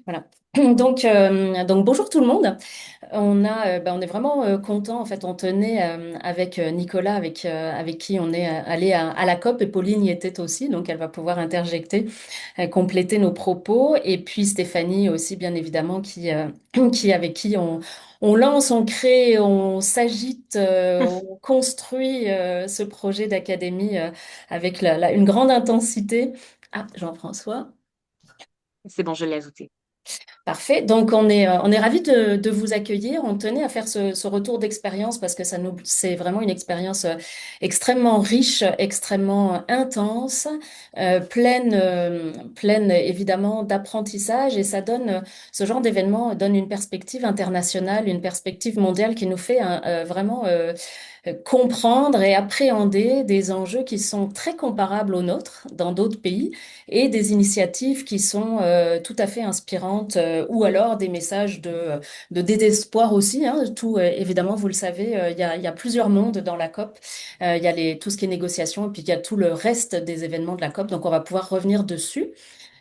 Voilà. Donc bonjour tout le monde. On est vraiment content. En fait, on tenait avec Nicolas, avec qui on est allé à la COP, et Pauline y était aussi, donc elle va pouvoir interjecter, compléter nos propos. Et puis Stéphanie aussi, bien évidemment, avec qui on lance, on crée, on s'agite, on construit ce projet d'académie avec une grande intensité. Ah, Jean-François. C'est bon, je l'ai ajouté. Parfait. Donc, on est ravis de vous accueillir. On tenait à faire ce retour d'expérience parce que c'est vraiment une expérience extrêmement riche, extrêmement intense, pleine évidemment d'apprentissage, et ça donne, ce genre d'événement donne une perspective internationale, une perspective mondiale qui nous fait vraiment comprendre et appréhender des enjeux qui sont très comparables aux nôtres dans d'autres pays, et des initiatives qui sont tout à fait inspirantes, ou alors des messages de désespoir aussi, hein. Évidemment, vous le savez, il y a plusieurs mondes dans la COP. Il y a tout ce qui est négociation, et puis il y a tout le reste des événements de la COP. Donc, on va pouvoir revenir dessus.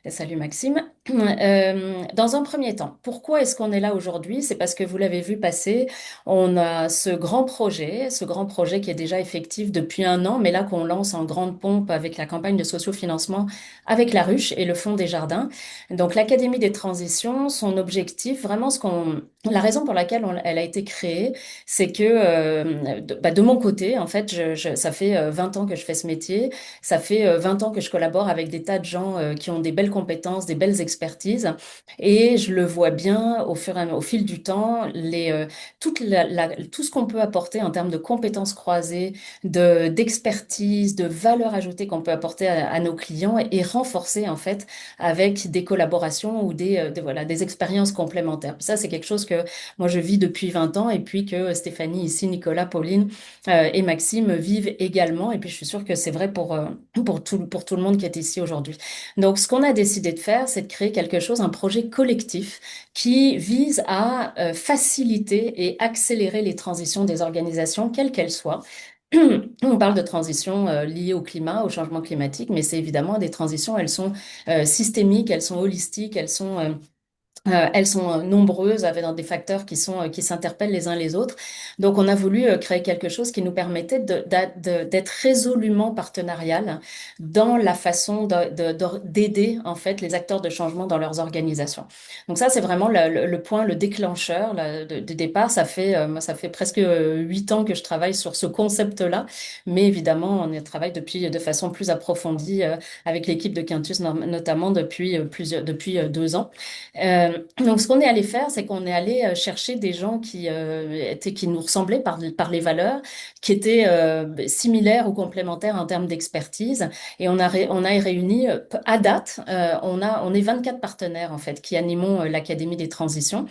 Salut Maxime. Dans un premier temps, pourquoi est-ce qu'on est là aujourd'hui? C'est parce que vous l'avez vu passer, on a ce grand projet qui est déjà effectif depuis un an, mais là qu'on lance en grande pompe avec la campagne de sociofinancement avec la Ruche et le Fonds des Jardins. Donc l'Académie des transitions, son objectif, vraiment la raison pour laquelle elle a été créée, c'est que de mon côté, en fait, ça fait 20 ans que je fais ce métier. Ça fait 20 ans que je collabore avec des tas de gens qui ont des belles compétences, des belles expertises, et je le vois bien au fil du temps, tout ce qu'on peut apporter en termes de compétences croisées, d'expertise, de valeur ajoutée qu'on peut apporter à nos clients, et renforcer en fait avec des collaborations ou voilà, des expériences complémentaires. Ça, c'est quelque chose que moi je vis depuis 20 ans, et puis que Stéphanie ici, Nicolas, Pauline et Maxime vivent également. Et puis je suis sûre que c'est vrai pour tout le monde qui est ici aujourd'hui. Donc, ce qu'on a décidé de faire, c'est de créer quelque chose, un projet collectif qui vise à faciliter et accélérer les transitions des organisations, quelles qu'elles soient. On parle de transitions liées au climat, au changement climatique, mais c'est évidemment des transitions, elles sont systémiques, elles sont holistiques, elles sont nombreuses, avec dans des facteurs qui s'interpellent les uns les autres. Donc, on a voulu créer quelque chose qui nous permettait d'être résolument partenarial dans la façon d'aider en fait les acteurs de changement dans leurs organisations. Donc ça, c'est vraiment le point, le déclencheur de départ. Moi, ça fait presque 8 ans que je travaille sur ce concept-là, mais évidemment, on y travaille de façon plus approfondie avec l'équipe de Quintus, notamment depuis 2 ans. Donc, ce qu'on est allé faire, c'est qu'on est allé chercher des gens qui nous ressemblaient par les valeurs, qui étaient similaires ou complémentaires en termes d'expertise. Et on a réuni, à date, on est 24 partenaires, en fait, qui animons l'Académie des transitions,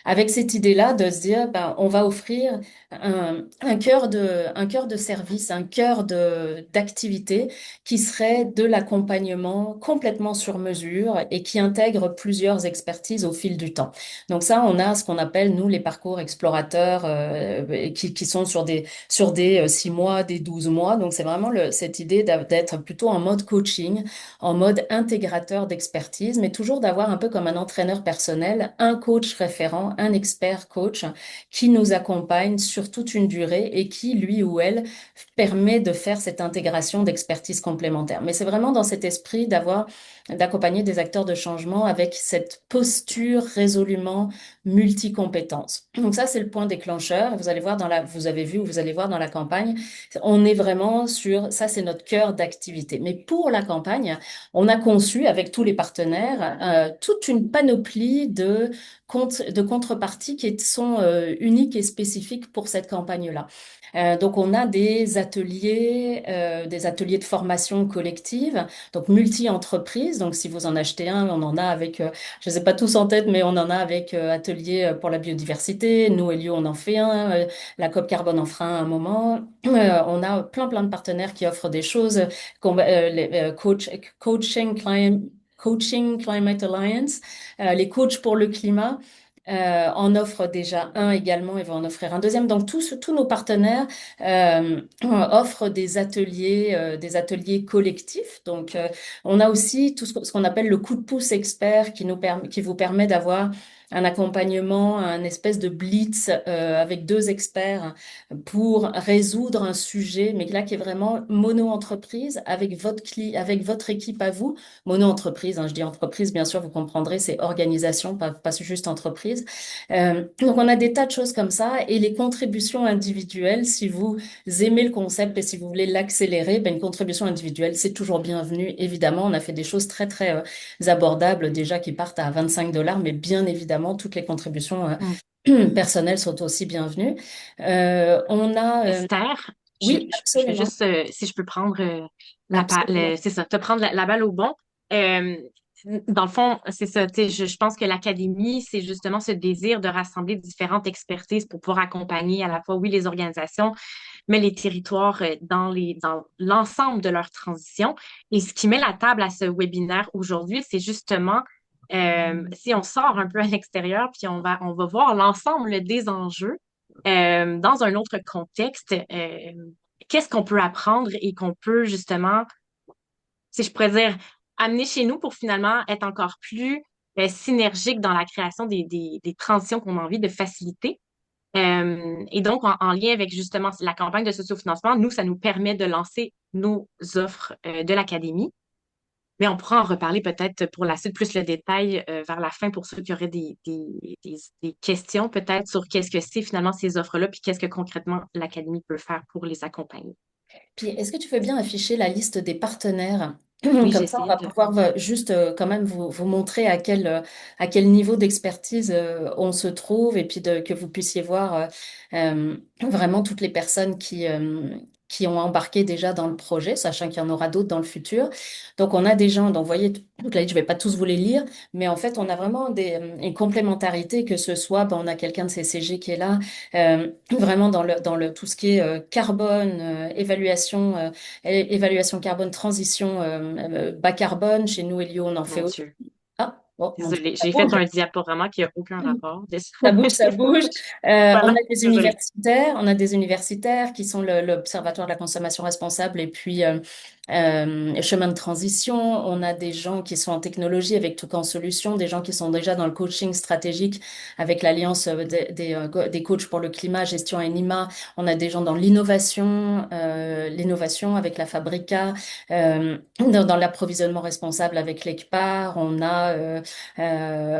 avec cette idée-là de se dire, ben, on va offrir un cœur de service, un cœur d'activité qui serait de l'accompagnement complètement sur mesure et qui intègre plusieurs expertises au fil du temps. Donc ça, on a ce qu'on appelle, nous, les parcours explorateurs qui sont sur des 6 mois, des 12 mois. Donc c'est vraiment cette idée d'être plutôt en mode coaching, en mode intégrateur d'expertise, mais toujours d'avoir un peu comme un entraîneur personnel, un coach référent, un expert coach qui nous accompagne sur toute une durée et qui, lui ou elle, permet de faire cette intégration d'expertise complémentaire. Mais c'est vraiment dans cet esprit d'accompagner des acteurs de changement avec cette posture résolument multicompétence. Donc ça, c'est le point déclencheur. Vous avez vu ou vous allez voir dans la campagne, on est vraiment ça c'est notre cœur d'activité. Mais pour la campagne, on a conçu avec tous les partenaires toute une panoplie de contreparties qui sont uniques et spécifiques pour cette campagne-là. Donc, on a des ateliers de formation collective, donc multi-entreprises. Donc, si vous en achetez un, on en a avec, je ne sais pas tous en tête, mais on en a avec Atelier pour la biodiversité. Nous, Elio, on en fait un. La COP Carbone en fera un à un moment. On a plein de partenaires qui offrent des choses. Coaching Climate Alliance, les coachs pour le climat. en offre déjà un également et va en offrir un deuxième. Donc tous nos partenaires offrent des ateliers collectifs. Donc on a aussi tout ce qu'on appelle le coup de pouce expert qui vous permet d'avoir un accompagnement, un espèce de blitz avec deux experts pour résoudre un sujet, mais là qui est vraiment mono-entreprise avec avec votre équipe à vous. Mono-entreprise, hein, je dis entreprise, bien sûr, vous comprendrez, c'est organisation, pas juste entreprise. Donc, on a des tas de choses comme ça et les contributions individuelles, si vous aimez le concept et si vous voulez l'accélérer, ben, une contribution individuelle, c'est toujours bienvenu. Évidemment, on a fait des choses très abordables déjà qui partent à 25 $, mais bien évidemment, toutes les contributions Mm. personnelles sont aussi bienvenues. On a, Esther, oui, je vais absolument, juste, si je peux prendre absolument. c'est ça, te prendre la balle au bon. Euh, Dans le fond, c'est ça, tu sais, je pense que l'académie, c'est justement ce désir de rassembler différentes expertises pour pouvoir accompagner à la fois, oui, les organisations, mais les territoires dans l'ensemble de leur transition. Et ce qui met la table à ce webinaire aujourd'hui, c'est justement si on sort un peu à l'extérieur, puis on va voir l'ensemble des enjeux dans un autre contexte, qu'est-ce qu'on peut apprendre et qu'on peut justement, si je pourrais dire, amener chez nous pour finalement être encore plus synergique dans la création des transitions qu'on a envie de faciliter. Et donc, en lien avec justement la campagne de sociofinancement, nous, ça nous permet de lancer nos offres de l'académie. Mais on pourra en reparler peut-être pour la suite, plus le détail vers la fin pour ceux qui auraient des questions peut-être sur qu'est-ce que c'est finalement ces offres-là, puis qu'est-ce que concrètement l'Académie peut faire pour les accompagner. Puis, est-ce que tu veux bien afficher la liste des partenaires? Oui, Comme ça, on j'essayais va de... pouvoir juste quand même vous montrer à quel niveau d'expertise on se trouve et puis que vous puissiez voir vraiment toutes les personnes qui ont embarqué déjà dans le projet, sachant qu'il y en aura d'autres dans le futur. Donc, on a des gens, donc vous voyez, toute la liste, je vais pas tous vous les lire, mais en fait, on a vraiment une complémentarité, que ce soit, ben, on a quelqu'un de CCG qui est là, vraiment dans le tout ce qui est carbone, évaluation carbone, transition bas carbone. Chez nous, Elio, on en fait Mon aussi. Dieu, Ah, bon, mon Dieu, désolée, ça j'ai fait bouge. un diaporama qui a aucun rapport. Ça bouge, ça bouge. On Voilà, a des désolée. universitaires, qui sont l'Observatoire de la consommation responsable et puis chemin de transition. On a des gens qui sont en technologie avec Toucan Solutions, des gens qui sont déjà dans le coaching stratégique avec l'Alliance des coachs pour le climat, gestion Enima. On a des gens dans l'innovation avec la Fabrica, dans l'approvisionnement responsable avec l'ECPAR. On a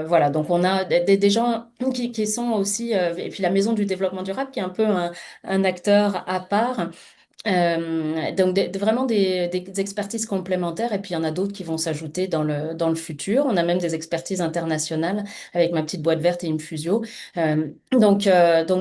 voilà, donc on a des gens qui sont aussi, et puis la Maison du développement durable qui est un peu un acteur à part. Donc vraiment des expertises complémentaires et puis il y en a d'autres qui vont s'ajouter dans le futur. On a même des expertises internationales avec ma petite boîte verte et Infusio. Donc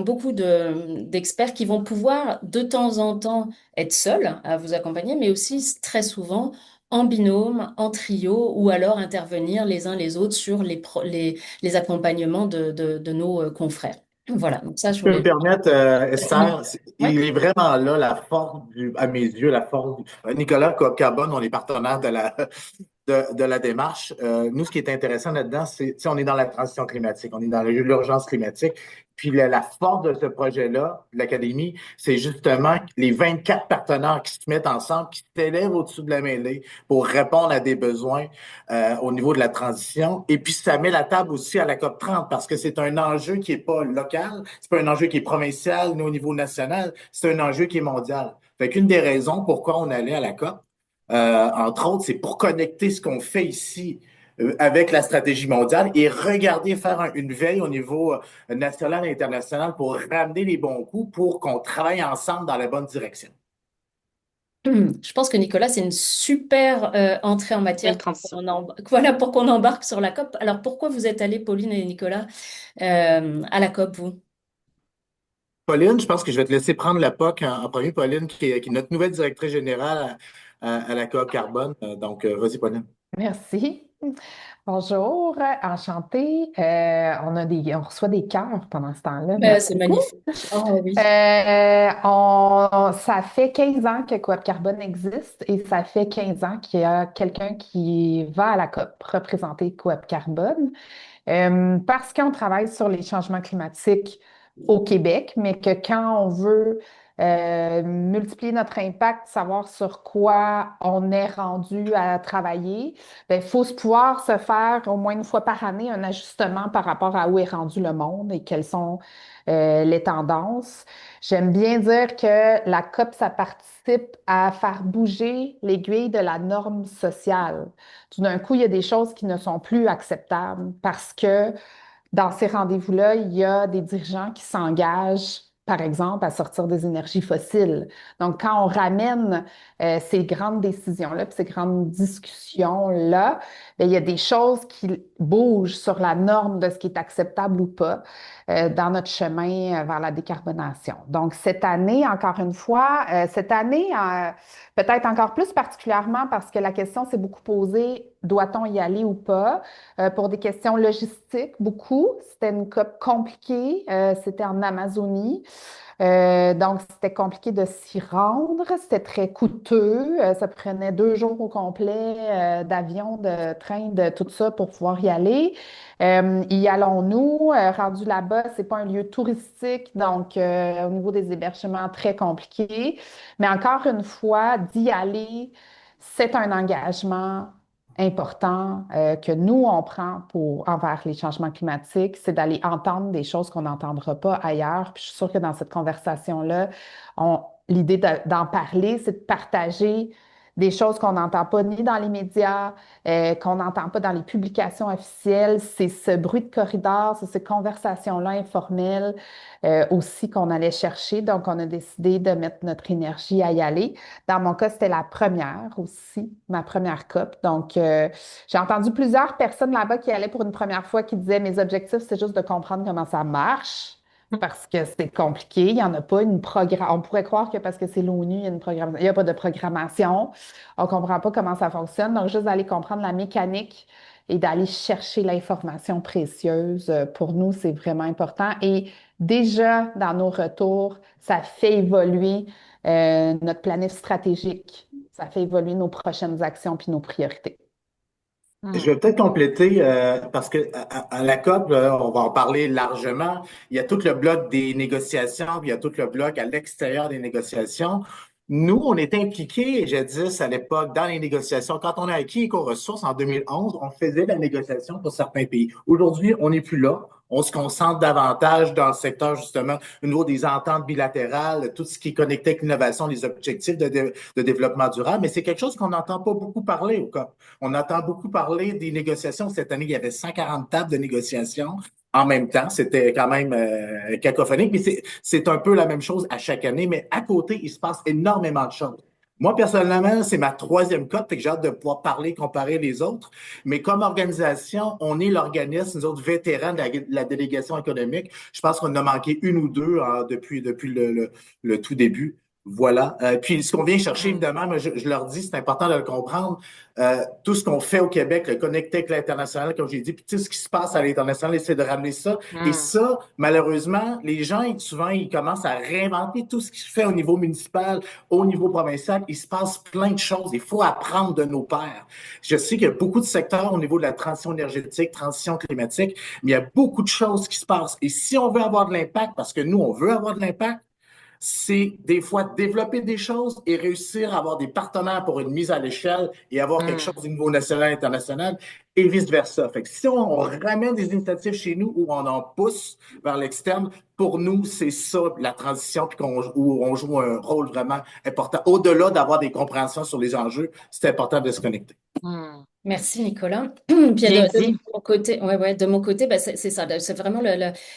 beaucoup d'experts qui vont pouvoir de temps en temps être seuls à vous accompagner, mais aussi très souvent en binôme, en trio, ou alors intervenir les uns les autres sur les accompagnements de nos confrères. Voilà, donc ça, je Je peux me voulais... permettre, Vas-y. Esther, Ouais. il est vraiment là la force à mes yeux, la force Nicolas Carbone, on est partenaire de la démarche. Nous, ce qui est intéressant là-dedans, c'est, tu sais, on est dans la transition climatique, on est dans l'urgence climatique. Puis la force de ce projet-là, de l'Académie, c'est justement les 24 partenaires qui se mettent ensemble, qui s'élèvent au-dessus de la mêlée pour répondre à des besoins au niveau de la transition. Et puis, ça met la table aussi à la COP 30 parce que c'est un enjeu qui est pas local, c'est pas un enjeu qui est provincial ni au niveau national, c'est un enjeu qui est mondial. Fait qu'une des raisons pourquoi on allait à la COP, entre autres, c'est pour connecter ce qu'on fait ici avec la stratégie mondiale et regarder faire une veille au niveau national et international pour ramener les bons coups pour qu'on travaille ensemble dans la bonne direction. Je pense que Nicolas, c'est une super entrée en Belle matière transition. voilà, pour qu'on embarque sur la COP. Alors pourquoi vous êtes allés, Pauline et Nicolas, à la COP, vous? Pauline, je pense que je vais te laisser prendre la POC en premier. Pauline, qui est notre nouvelle directrice générale à la Coop Carbone. Donc, vas-y, Pauline. Merci. Bonjour, enchantée. On reçoit des cœurs pendant ce temps-là. Ben, Merci c'est beaucoup. magnifique. Oh oui. Ça fait 15 ans que Coop Carbone existe et ça fait 15 ans qu'il y a quelqu'un qui va à la COP représenter Coop Carbone. Parce qu'on travaille sur les changements climatiques au Québec, mais que quand on veut multiplier notre impact, savoir sur quoi on est rendu à travailler, il faut se pouvoir se faire au moins une fois par année un ajustement par rapport à où est rendu le monde et quelles sont les tendances. J'aime bien dire que la COP, ça participe à faire bouger l'aiguille de la norme sociale. Tout d'un coup, il y a des choses qui ne sont plus acceptables parce que dans ces rendez-vous-là, il y a des dirigeants qui s'engagent, par exemple, à sortir des énergies fossiles. Donc, quand on ramène ces grandes décisions-là, puis ces grandes discussions-là, bien, il y a des choses qui bougent sur la norme de ce qui est acceptable ou pas dans notre chemin vers la décarbonation. Donc, cette année, encore une fois, peut-être encore plus particulièrement parce que la question s'est beaucoup posée, doit-on y aller ou pas? Pour des questions logistiques, beaucoup. C'était une COP compliquée. C'était en Amazonie. Donc, c'était compliqué de s'y rendre. C'était très coûteux. Ça prenait 2 jours au complet d'avion, de train, de tout ça pour pouvoir y aller. Y allons-nous? Rendu là-bas, c'est pas un lieu touristique, donc au niveau des hébergements, très compliqué. Mais encore une fois, d'y aller, c'est un engagement important que nous, on prend envers les changements climatiques, c'est d'aller entendre des choses qu'on n'entendra pas ailleurs. Puis je suis sûre que dans cette conversation-là, l'idée d'en parler, c'est de partager des choses qu'on n'entend pas ni dans les médias, qu'on n'entend pas dans les publications officielles. C'est ce bruit de corridor, c'est ces conversations-là informelles aussi qu'on allait chercher. Donc, on a décidé de mettre notre énergie à y aller. Dans mon cas, c'était la première aussi, ma première COP. Donc, j'ai entendu plusieurs personnes là-bas qui allaient pour une première fois qui disaient, mes objectifs, c'est juste de comprendre comment ça marche. Parce que c'est compliqué, il n'y en a pas une programme. On pourrait croire que parce que c'est l'ONU, il y a une programmation. Il n'y a pas de programmation. On ne comprend pas comment ça fonctionne. Donc, juste d'aller comprendre la mécanique et d'aller chercher l'information précieuse, pour nous, c'est vraiment important. Et déjà, dans nos retours, ça fait évoluer notre planif stratégique. Ça fait évoluer nos prochaines actions puis nos priorités. Je vais peut-être compléter parce que à la COP, on va en parler largement. Il y a tout le bloc des négociations, puis il y a tout le bloc à l'extérieur des négociations. Nous, on était impliqués, jadis, à l'époque, dans les négociations. Quand on a acquis EcoRessources en 2011, on faisait la négociation pour certains pays. Aujourd'hui, on n'est plus là. On se concentre davantage dans le secteur, justement, au niveau des ententes bilatérales, tout ce qui est connecté avec l'innovation, les objectifs de développement durable. Mais c'est quelque chose qu'on n'entend pas beaucoup parler au COP. On entend beaucoup parler des négociations. Cette année, il y avait 140 tables de négociations en même temps. C'était quand même cacophonique, mais c'est un peu la même chose à chaque année. Mais à côté, il se passe énormément de choses. Moi, personnellement, c'est ma troisième COP, fait que j'ai hâte de pouvoir parler, comparer les autres. Mais comme organisation, on est l'organisme, nous autres vétérans de la délégation économique. Je pense qu'on en a manqué une ou deux depuis le tout début. Voilà. Puis ce qu'on vient chercher, Mm. évidemment, mais je leur dis, c'est important de le comprendre. Tout ce qu'on fait au Québec, le connecter avec l'international, comme j'ai dit, puis tout ce qui se passe à l'international, essayer de ramener ça. Et Mm. ça, malheureusement, les gens, souvent, ils commencent à réinventer tout ce qui se fait au niveau municipal, au niveau provincial. Il se passe plein de choses. Il faut apprendre de nos pairs. Je sais qu'il y a beaucoup de secteurs au niveau de la transition énergétique, transition climatique, mais il y a beaucoup de choses qui se passent. Et si on veut avoir de l'impact, parce que nous, on veut avoir de l'impact, c'est des fois développer des choses et réussir à avoir des partenaires pour une mise à l'échelle et avoir quelque chose Mm. au niveau national et international et vice-versa. Fait que si on ramène des initiatives chez nous ou on en pousse vers l'externe, pour nous, c'est ça la transition puis où on joue un rôle vraiment important. Au-delà d'avoir des compréhensions sur les enjeux, c'est important de se connecter. Mm. Merci Nicolas. Puis Bien dit. mon côté, de mon côté, c'est ça, c'est vraiment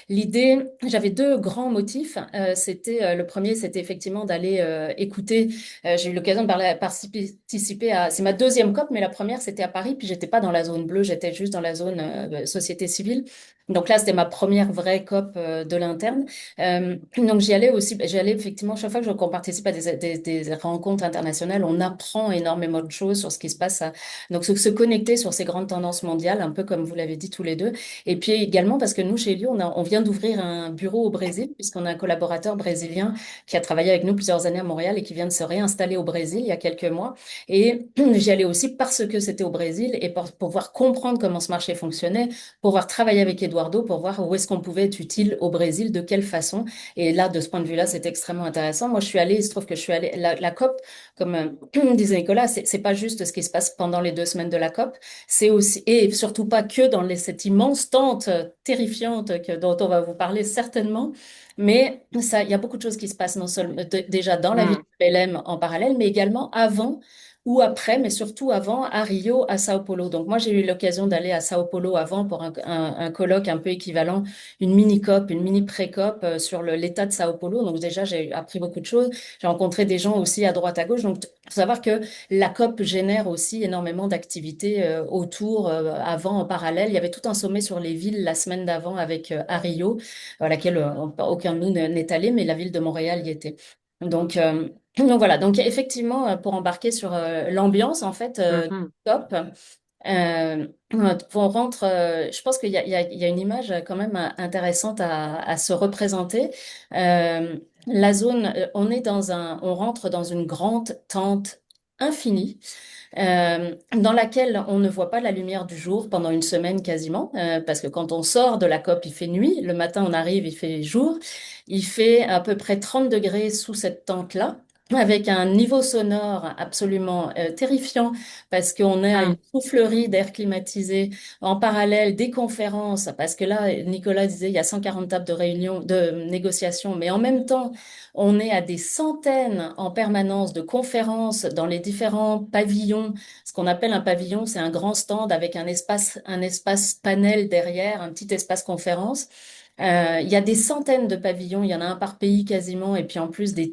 l'idée. J'avais deux grands motifs. C'était le premier, c'était effectivement d'aller écouter. J'ai eu l'occasion de participer à. C'est ma deuxième COP, mais la première c'était à Paris. Puis j'étais pas dans la zone bleue, j'étais juste dans la zone société civile. Donc là, c'était ma première vraie COP de l'interne. Donc j'y allais aussi. J'y allais effectivement chaque fois qu'on participe à des rencontres internationales, on apprend énormément de choses sur ce qui se passe. Donc ce connecter sur ces grandes tendances mondiales, un peu comme vous l'avez dit tous les deux. Et puis également parce que nous, chez Elio, on vient d'ouvrir un bureau au Brésil, puisqu'on a un collaborateur brésilien qui a travaillé avec nous plusieurs années à Montréal et qui vient de se réinstaller au Brésil il y a quelques mois. Et j'y allais aussi parce que c'était au Brésil et pour pouvoir comprendre comment ce marché fonctionnait, pouvoir travailler avec Eduardo pour voir où est-ce qu'on pouvait être utile au Brésil, de quelle façon. Et là, de ce point de vue-là, c'est extrêmement intéressant. Moi, je suis allée, il se trouve que je suis allée, la COP, comme disait Nicolas, c'est pas juste ce qui se passe pendant les 2 semaines de la COP, c'est aussi, et surtout pas que dans cette immense tente terrifiante dont on va vous parler certainement, mais ça, il y a beaucoup de choses qui se passent non seulement déjà dans la ville de Hmm. Belém en parallèle, mais également avant ou après, mais surtout avant, à Rio, à Sao Paulo. Donc moi, j'ai eu l'occasion d'aller à Sao Paulo avant pour un colloque un peu équivalent, une mini-COP, une mini-pré-COP sur l'état de Sao Paulo. Donc déjà, j'ai appris beaucoup de choses. J'ai rencontré des gens aussi à droite, à gauche. Donc, faut savoir que la COP génère aussi énormément d'activités autour, avant, en parallèle. Il y avait tout un sommet sur les villes la semaine d'avant avec à Rio, à laquelle aucun de nous n'est allé, mais la ville de Montréal y était. Donc, donc voilà, donc effectivement, pour embarquer sur l'ambiance en fait Mhm. COP, on rentre, je pense qu'il y a une image quand même intéressante à se représenter. La zone, on rentre dans une grande tente infinie dans laquelle on ne voit pas la lumière du jour pendant une semaine quasiment, parce que quand on sort de la COP, il fait nuit, le matin on arrive, il fait jour, il fait à peu près 30 degrés sous cette tente-là, avec un niveau sonore absolument terrifiant, parce qu'on est à une Hmm. soufflerie d'air climatisé, en parallèle des conférences, parce que là, Nicolas disait, il y a 140 tables de réunion, de négociation, mais en même temps, on est à des centaines en permanence de conférences dans les différents pavillons. Ce qu'on appelle un pavillon, c'est un grand stand avec un espace panel derrière, un petit espace conférence. Il y a des centaines de pavillons, il y en a un par pays quasiment, et puis en plus des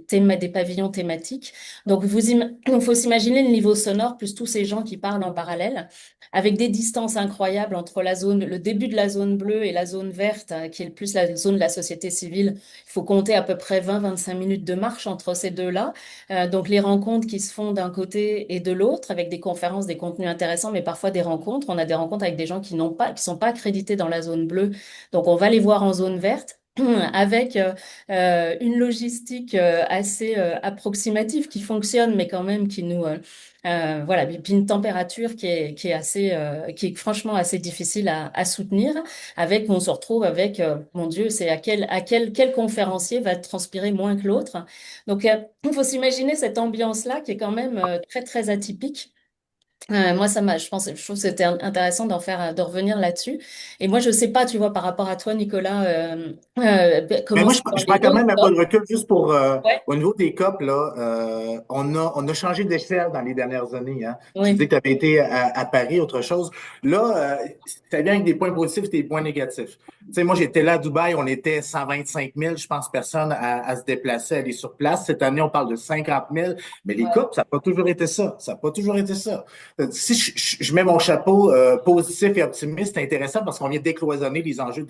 pavillons thématiques. Donc il faut s'imaginer le niveau sonore plus tous ces gens qui parlent en parallèle, avec des distances incroyables entre le début de la zone bleue et la zone verte, qui est plus la zone de la société civile. Il faut compter à peu près 20-25 minutes de marche entre ces deux-là. Donc les rencontres qui se font d'un côté et de l'autre, avec des conférences, des contenus intéressants, mais parfois des rencontres. On a des rencontres avec des gens qui sont pas accrédités dans la zone bleue, donc on va les voir en zone verte. Avec une logistique assez approximative qui fonctionne, mais quand même qui nous voilà, et puis une température qui est assez qui est franchement assez difficile à soutenir. Avec on se retrouve avec mon Dieu, c'est quel conférencier va transpirer moins que l'autre. Donc il faut s'imaginer cette ambiance-là qui est quand même très très atypique. Moi, je trouve que c'était intéressant de revenir là-dessus. Et moi, je sais pas, tu vois, par rapport à toi, Nicolas, Mais comment moi, c'est dans je les prends quand autres même un peu COP. de recul juste pour, Ouais, au niveau des COP, là, on a changé d'échelle dans les dernières années. Hein. Tu dis oui, que tu avais été à Paris, autre chose. Là, ça vient avec des points positifs et des points négatifs. Tu sais, moi, j'étais là à Dubaï, on était 125 000, je pense, personnes à se déplacer, à aller sur place. Cette année, on parle de 50 000. Mais les ouais, COP, ça n'a pas toujours été ça. Ça n'a pas toujours été ça. Si je mets mon chapeau positif et optimiste, c'est intéressant parce qu'on vient décloisonner les enjeux de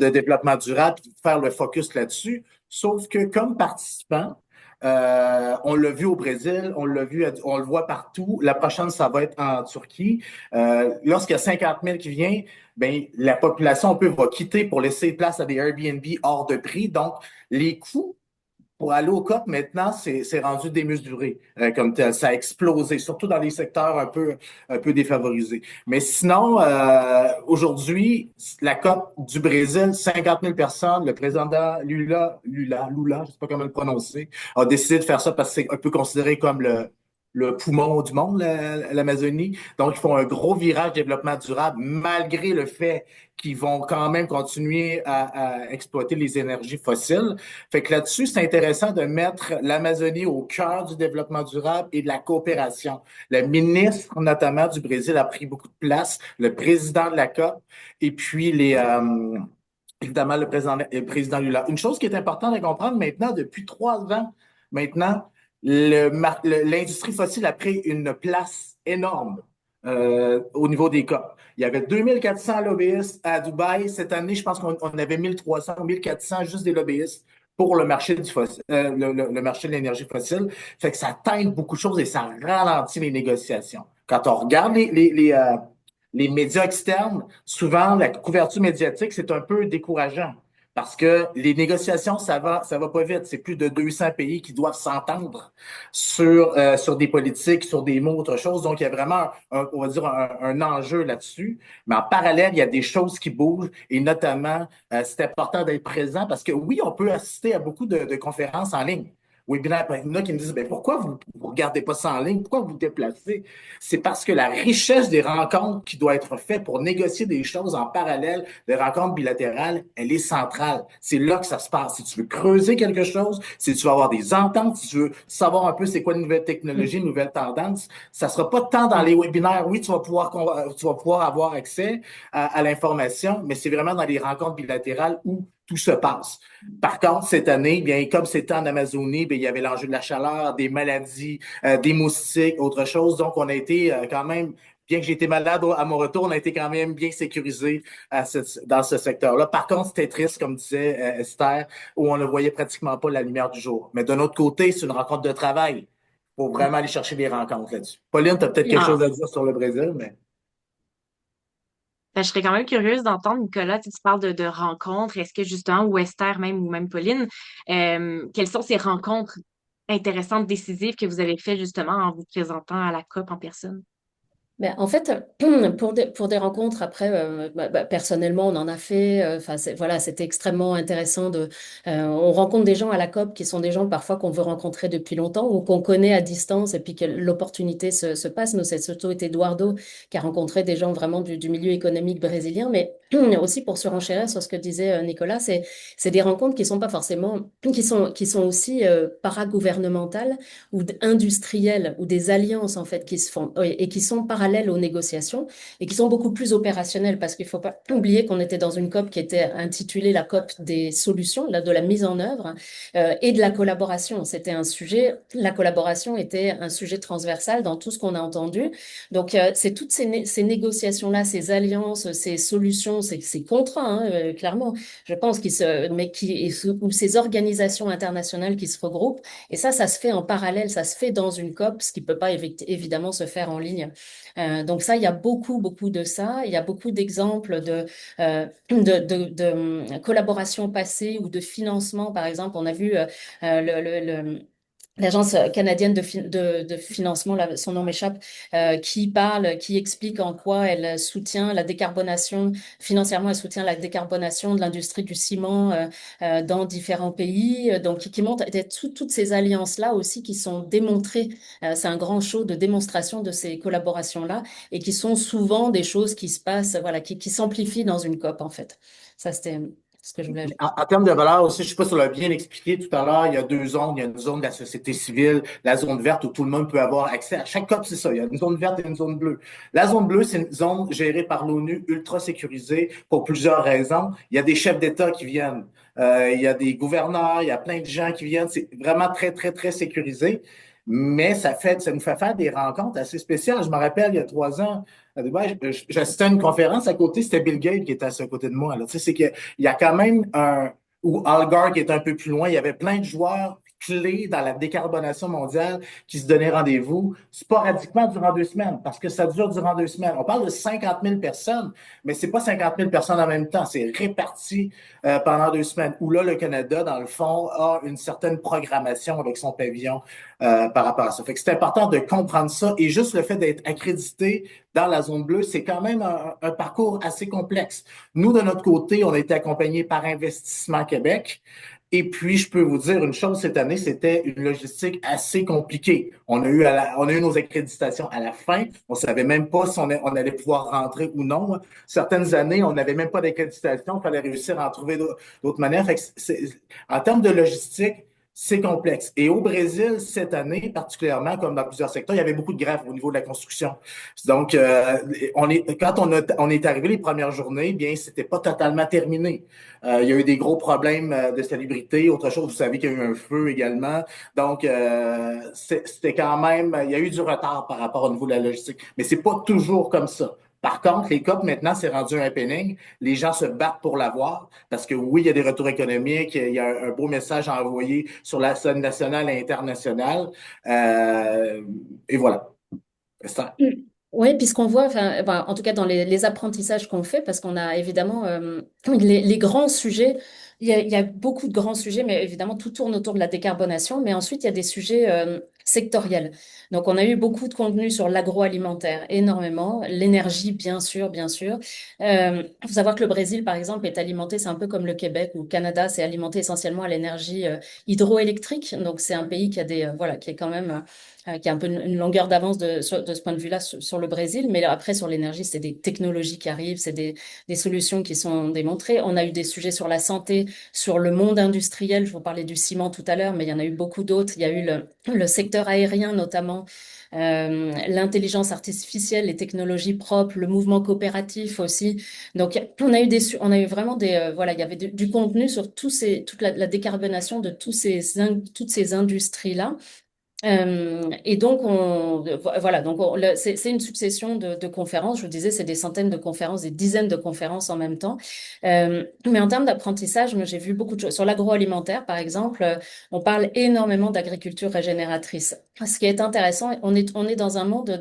développement durable, puis de faire le focus là-dessus. Sauf que comme participant, on l'a vu au Brésil, on le voit partout. La prochaine, ça va être en Turquie. Lorsqu'il y a 50 000 qui viennent, ben, la population, on peut va quitter pour laisser place à des Airbnb hors de prix. Donc, les coûts pour aller au COP, maintenant, c'est rendu démesuré comme tel. Ça a explosé, surtout dans les secteurs un peu défavorisés. Mais sinon, aujourd'hui, la COP du Brésil, 50 000 personnes, le président Lula, je ne sais pas comment le prononcer, a décidé de faire ça parce que c'est un peu considéré comme le poumon du monde, l'Amazonie. Donc, ils font un gros virage développement durable, malgré le fait qu'ils vont quand même continuer à exploiter les énergies fossiles. Fait que là-dessus, c'est intéressant de mettre l'Amazonie au cœur du développement durable et de la coopération. Le ministre, notamment du Brésil, a pris beaucoup de place, le président de la COP, et puis évidemment le président Lula. Une chose qui est importante à comprendre maintenant, depuis 3 ans maintenant, l'industrie fossile a pris une place énorme au niveau des COP. Il y avait 2400 lobbyistes à Dubaï. Cette année, je pense qu'on avait 1300 ou 1400 juste des lobbyistes pour le marché le marché de l'énergie fossile. Fait que ça teinte beaucoup de choses et ça ralentit les négociations. Quand on regarde les médias externes, souvent la couverture médiatique, c'est un peu décourageant parce que les négociations, ça va pas vite. C'est plus de 200 pays qui doivent s'entendre sur des politiques, sur des mots, autre chose. Donc, il y a vraiment, on va dire, un enjeu là-dessus. Mais en parallèle, il y a des choses qui bougent et notamment, c'est important d'être présent parce que oui, on peut assister à beaucoup de conférences en ligne. Webinaire. Il y en a qui me disent, ben, pourquoi vous regardez pas ça en ligne? Pourquoi vous vous déplacez? C'est parce que la richesse des rencontres qui doit être faite pour négocier des choses en parallèle, des rencontres bilatérales, elle est centrale. C'est là que ça se passe. Si tu veux creuser quelque chose, si tu veux avoir des ententes, si tu veux savoir un peu c'est quoi une nouvelle technologie, une nouvelle tendance, ça sera pas tant dans les webinaires. Oui, tu vas pouvoir avoir accès à l'information, mais c'est vraiment dans les rencontres bilatérales où tout se passe. Par contre, cette année, bien, comme c'était en Amazonie, bien, il y avait l'enjeu de la chaleur, des maladies, des moustiques, autre chose. Donc, on a été quand même, bien que j'ai été malade à mon retour, on a été quand même bien sécurisé dans ce secteur-là. Par contre, c'était triste, comme disait Esther, où on ne voyait pratiquement pas la lumière du jour. Mais d'un autre côté, c'est une rencontre de travail. Il faut vraiment aller chercher des rencontres là-dessus. Pauline, tu as peut-être quelque chose Ah, à dire sur le Brésil, mais ben, je serais quand même curieuse d'entendre, Nicolas, tu parles de rencontres. Est-ce que justement, ou Esther même, ou même Pauline, quelles sont ces rencontres intéressantes, décisives que vous avez faites justement en vous présentant à la COP en personne? Ben, en fait, pour des rencontres, après, personnellement, on en a fait. Enfin, voilà, c'était extrêmement intéressant on rencontre des gens à la COP qui sont des gens parfois qu'on veut rencontrer depuis longtemps ou qu'on connaît à distance et puis que l'opportunité se passe. Nous, c'est surtout été Eduardo qui a rencontré des gens vraiment du milieu économique brésilien, mais aussi pour se renchérir sur ce que disait Nicolas, c'est des rencontres qui sont pas forcément, qui sont aussi paragouvernementales ou industrielles ou des alliances en fait qui se font et qui sont parallèles aux négociations et qui sont beaucoup plus opérationnelles parce qu'il faut pas oublier qu'on était dans une COP qui était intitulée la COP des solutions, là, de la mise en œuvre et de la collaboration. C'était un sujet, la collaboration était un sujet transversal dans tout ce qu'on a entendu. Donc c'est toutes ces négociations-là, ces alliances, ces solutions, ces contrats, hein, clairement, je pense, ou ces organisations internationales qui se regroupent et ça se fait en parallèle, ça se fait dans une COP, ce qui peut pas évidemment se faire en ligne. Donc ça, il y a beaucoup de ça. Il y a beaucoup d'exemples de collaborations passées ou de financement. Par exemple, on a vu l'Agence canadienne de financement, là, son nom m'échappe, qui explique en quoi elle soutient la décarbonation, financièrement, elle soutient la décarbonation de l'industrie du ciment dans différents pays. Donc, qui montre toutes ces alliances-là aussi qui sont démontrées. C'est un grand show de démonstration de ces collaborations-là et qui sont souvent des choses qui se passent, voilà, qui s'amplifient dans une COP, en fait. Ça, c'était ce que je voulais ajouter. en termes de valeur aussi, je ne sais pas si on l'a bien expliqué tout à l'heure, il y a deux zones. Il y a une zone de la société civile, la zone verte où tout le monde peut avoir accès. À chaque COP, c'est ça. Il y a une zone verte et une zone bleue. La zone bleue, c'est une zone gérée par l'ONU, ultra sécurisée pour plusieurs raisons. Il y a des chefs d'État qui viennent. Il y a des gouverneurs, il y a plein de gens qui viennent. C'est vraiment très sécurisé. Mais ça nous fait faire des rencontres assez spéciales. Je me rappelle, il y a 3 ans, à Dubaï, j'assistais à une conférence à côté, c'était Bill Gates qui était assis à côté de moi. Là. Tu sais, c'est qu'il y a quand même ou Al Gore qui est un peu plus loin, il y avait plein de joueurs clés dans la décarbonation mondiale qui se donnaient rendez-vous sporadiquement durant 2 semaines, parce que ça dure durant 2 semaines. On parle de 50 000 personnes, mais c'est pas 50 000 personnes en même temps, c'est réparti pendant 2 semaines, où là, le Canada, dans le fond, a une certaine programmation avec son pavillon par rapport à ça. Fait que c'est important de comprendre ça, et juste le fait d'être accrédité dans la zone bleue, c'est quand même un parcours assez complexe. Nous, de notre côté, on a été accompagnés par Investissement Québec. Et puis, je peux vous dire une chose, cette année, c'était une logistique assez compliquée. On a eu nos accréditations à la fin. On savait même pas si on allait pouvoir rentrer ou non. Certaines années, on n'avait même pas d'accréditation. Il fallait réussir à en trouver d'autres manières. Fait que en termes de logistique, c'est complexe. Et au Brésil, cette année, particulièrement, comme dans plusieurs secteurs, il y avait beaucoup de grèves au niveau de la construction. Donc, quand on est arrivé les premières journées, bien, c'était pas totalement terminé. Il y a eu des gros problèmes de salubrité, autre chose. Vous savez qu'il y a eu un feu également. Donc, c'était quand même, il y a eu du retard par rapport au niveau de la logistique. Mais c'est pas toujours comme ça. Par contre, les COP, maintenant, c'est rendu un happening. Les gens se battent pour l'avoir parce que oui, il y a des retours économiques, il y a un beau message à envoyer sur la scène nationale et internationale. Et voilà. Oui, puisqu'on voit, enfin, en tout cas dans les apprentissages qu'on fait, parce qu'on a évidemment les grands sujets, il y a beaucoup de grands sujets, mais évidemment tout tourne autour de la décarbonation, mais ensuite il y a des sujets sectoriels. Donc on a eu beaucoup de contenu sur l'agroalimentaire, énormément, l'énergie bien sûr, bien sûr. Faut savoir que le Brésil, par exemple, est alimenté, c'est un peu comme le Québec ou le Canada, c'est alimenté essentiellement à l'énergie hydroélectrique. Donc c'est un pays qui a des, voilà, qui est quand même qui a un peu une longueur d'avance de ce point de vue-là sur le Brésil. Mais après, sur l'énergie, c'est des technologies qui arrivent, c'est des solutions qui sont démontrées. On a eu des sujets sur la santé, sur le monde industriel. Je vous parlais du ciment tout à l'heure, mais il y en a eu beaucoup d'autres. Il y a eu le secteur aérien notamment. L'intelligence artificielle, les technologies propres, le mouvement coopératif aussi. Donc, on a eu vraiment voilà, il y avait du contenu sur toute la décarbonation de toutes ces industries-là. Et donc, voilà, donc c'est une succession de conférences. Je vous disais, c'est des centaines de conférences, des dizaines de conférences en même temps. Mais en termes d'apprentissage, moi, j'ai vu beaucoup de choses. Sur l'agroalimentaire, par exemple, on parle énormément d'agriculture régénératrice. Ce qui est intéressant, on est dans un monde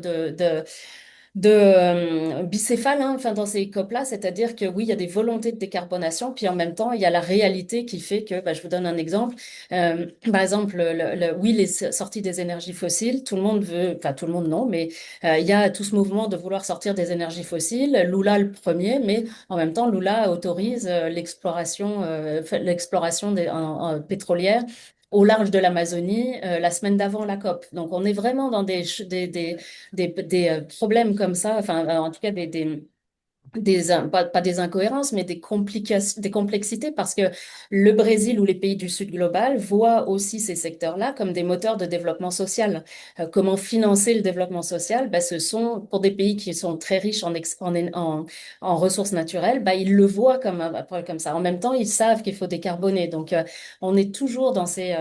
de bicéphale, hein, enfin dans ces COP-là, c'est-à-dire que oui, il y a des volontés de décarbonation, puis en même temps, il y a la réalité qui fait que, bah, je vous donne un exemple. Par exemple, oui, les sorties des énergies fossiles, tout le monde veut, enfin tout le monde non, mais il y a tout ce mouvement de vouloir sortir des énergies fossiles. Lula le premier, mais en même temps, Lula autorise l'exploration pétrolière au large de l'Amazonie la semaine d'avant la COP. Donc, on est vraiment dans des problèmes comme ça, enfin, en tout cas, pas des incohérences, mais des complications, des complexités, parce que le Brésil ou les pays du Sud global voient aussi ces secteurs-là comme des moteurs de développement social. Comment financer le développement social? Ben, ce sont, pour des pays qui sont très riches en ressources naturelles, ben, ils le voient comme ça. En même temps, ils savent qu'il faut décarboner. Donc, on est toujours dans ces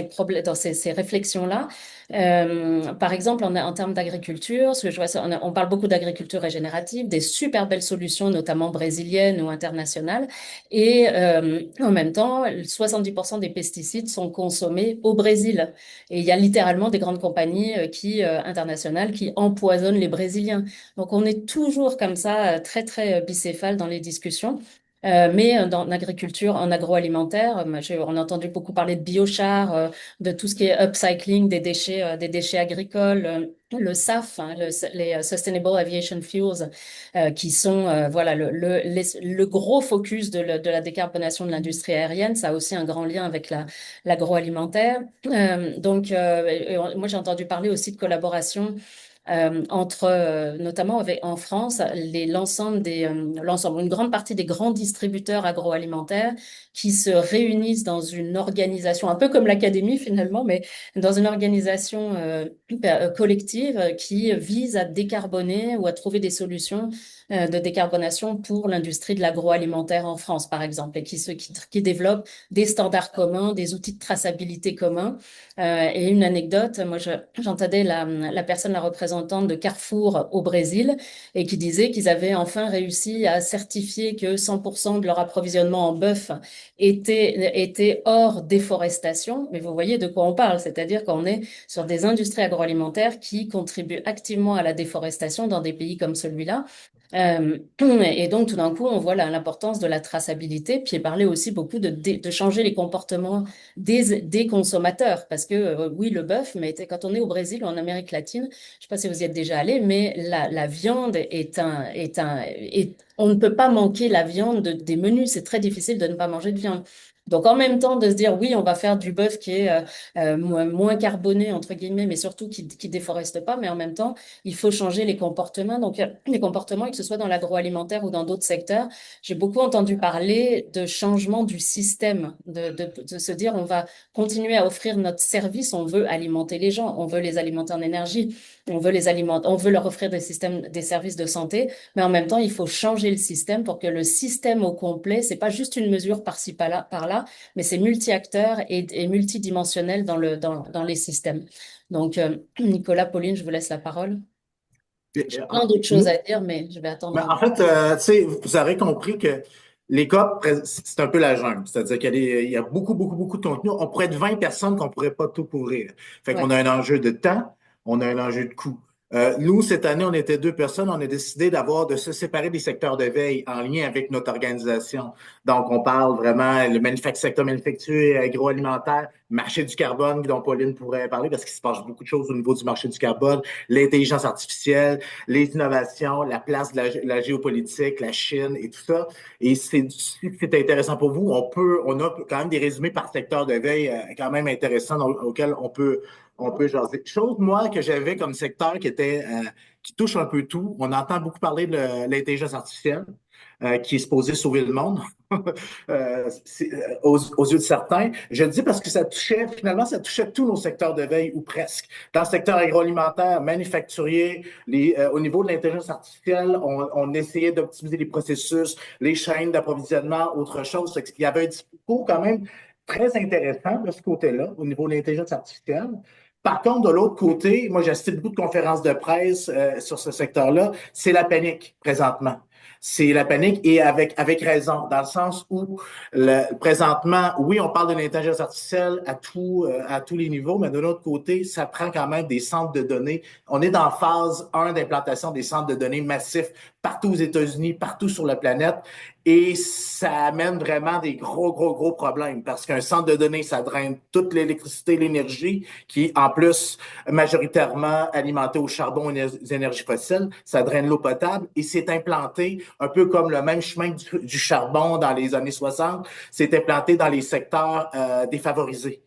problèmes, dans ces réflexions-là. Par exemple, en termes d'agriculture, ce que je vois, on parle beaucoup d'agriculture régénérative, des super belles solutions, notamment brésiliennes ou internationales. Et en même temps, 70% des pesticides sont consommés au Brésil. Et il y a littéralement des grandes compagnies internationales qui empoisonnent les Brésiliens. Donc on est toujours comme ça, très, très bicéphale dans les discussions. Mais dans l'agriculture, en agroalimentaire, on a entendu beaucoup parler de biochar, de tout ce qui est upcycling des déchets agricoles, le SAF, hein, les Sustainable Aviation Fuels, qui sont voilà le gros focus de la décarbonation de l'industrie aérienne. Ça a aussi un grand lien avec l'agroalimentaire. Moi j'ai entendu parler aussi de collaboration entre, notamment en France, une grande partie des grands distributeurs agroalimentaires qui se réunissent dans une organisation, un peu comme l'académie finalement, mais dans une organisation collective qui vise à décarboner ou à trouver des solutions de décarbonation pour l'industrie de l'agroalimentaire en France, par exemple, et qui développe des standards communs, des outils de traçabilité communs. Et une anecdote, j'entendais la représentante de Carrefour au Brésil et qui disait qu'ils avaient enfin réussi à certifier que 100% de leur approvisionnement en bœuf était hors déforestation. Mais vous voyez de quoi on parle, c'est-à-dire qu'on est sur des industries agroalimentaires qui contribuent activement à la déforestation dans des pays comme celui-là. Et donc, tout d'un coup, on voit l'importance de la traçabilité, puis parler aussi beaucoup de changer les comportements des consommateurs. Parce que oui, le bœuf, mais quand on est au Brésil ou en Amérique latine, je ne sais pas si vous y êtes déjà allé, mais la viande on ne peut pas manquer la viande des menus. C'est très difficile de ne pas manger de viande. Donc, en même temps, de se dire, oui, on va faire du bœuf qui est moins carboné, entre guillemets, mais surtout qui déforeste pas, mais en même temps, il faut changer les comportements. Donc, les comportements, et que ce soit dans l'agroalimentaire ou dans d'autres secteurs, j'ai beaucoup entendu parler de changement du système, de se dire, on va continuer à offrir notre service, on veut alimenter les gens, on veut les alimenter en énergie, on veut les alimenter, on veut leur offrir des services de santé, mais en même temps, il faut changer le système pour que le système au complet, c'est pas juste une mesure par-ci, par-là, mais c'est multi-acteurs et multidimensionnel dans les systèmes. Donc, Nicolas, Pauline, je vous laisse la parole. J'ai plein d'autres choses à dire, mais je vais attendre Mais un en peu. fait, tu sais, vous aurez compris que les COP, c'est un peu la jungle. C'est-à-dire il y a beaucoup, beaucoup, beaucoup de contenu. On pourrait être 20 personnes qu'on ne pourrait pas tout couvrir. Fait qu'on Ouais. a un enjeu de temps, on a un enjeu de coût. Nous, cette année, on était 2 personnes. On a décidé de se séparer des secteurs de veille en lien avec notre organisation. Donc, on parle vraiment secteur manufacturier, agroalimentaire, marché du carbone, dont Pauline pourrait parler parce qu'il se passe beaucoup de choses au niveau du marché du carbone, l'intelligence artificielle, les innovations, la place de la géopolitique, la Chine et tout ça. Et si c'est intéressant pour vous, on a quand même des résumés par secteur de veille quand même intéressants auxquels on peut jaser. Chose, moi, que j'avais comme secteur qui touche un peu tout. On entend beaucoup parler de l'intelligence artificielle, qui est supposée sauver le monde, aux yeux de certains. Je le dis parce que finalement, ça touchait tous nos secteurs de veille, ou presque. Dans le secteur agroalimentaire, manufacturier, au niveau de l'intelligence artificielle, on essayait d'optimiser les processus, les chaînes d'approvisionnement, autre chose. Il y avait un discours quand même très intéressant de ce côté-là, au niveau de l'intelligence artificielle. Par contre, de l'autre côté, moi, j'assiste beaucoup de conférences de presse sur ce secteur-là. C'est la panique présentement. C'est la panique et avec raison, dans le sens où présentement, oui, on parle de l'intelligence artificielle à tous les niveaux, mais de l'autre côté, ça prend quand même des centres de données. On est dans phase 1 d'implantation des centres de données massifs partout aux États-Unis, partout sur la planète. Et ça amène vraiment des gros, gros, gros problèmes parce qu'un centre de données, ça draine toute l'électricité, l'énergie, qui, en plus, majoritairement alimenté au charbon et aux énergies fossiles. Ça draine l'eau potable et c'est implanté un peu comme le même chemin du charbon dans les années 60. C'est implanté dans les secteurs défavorisés.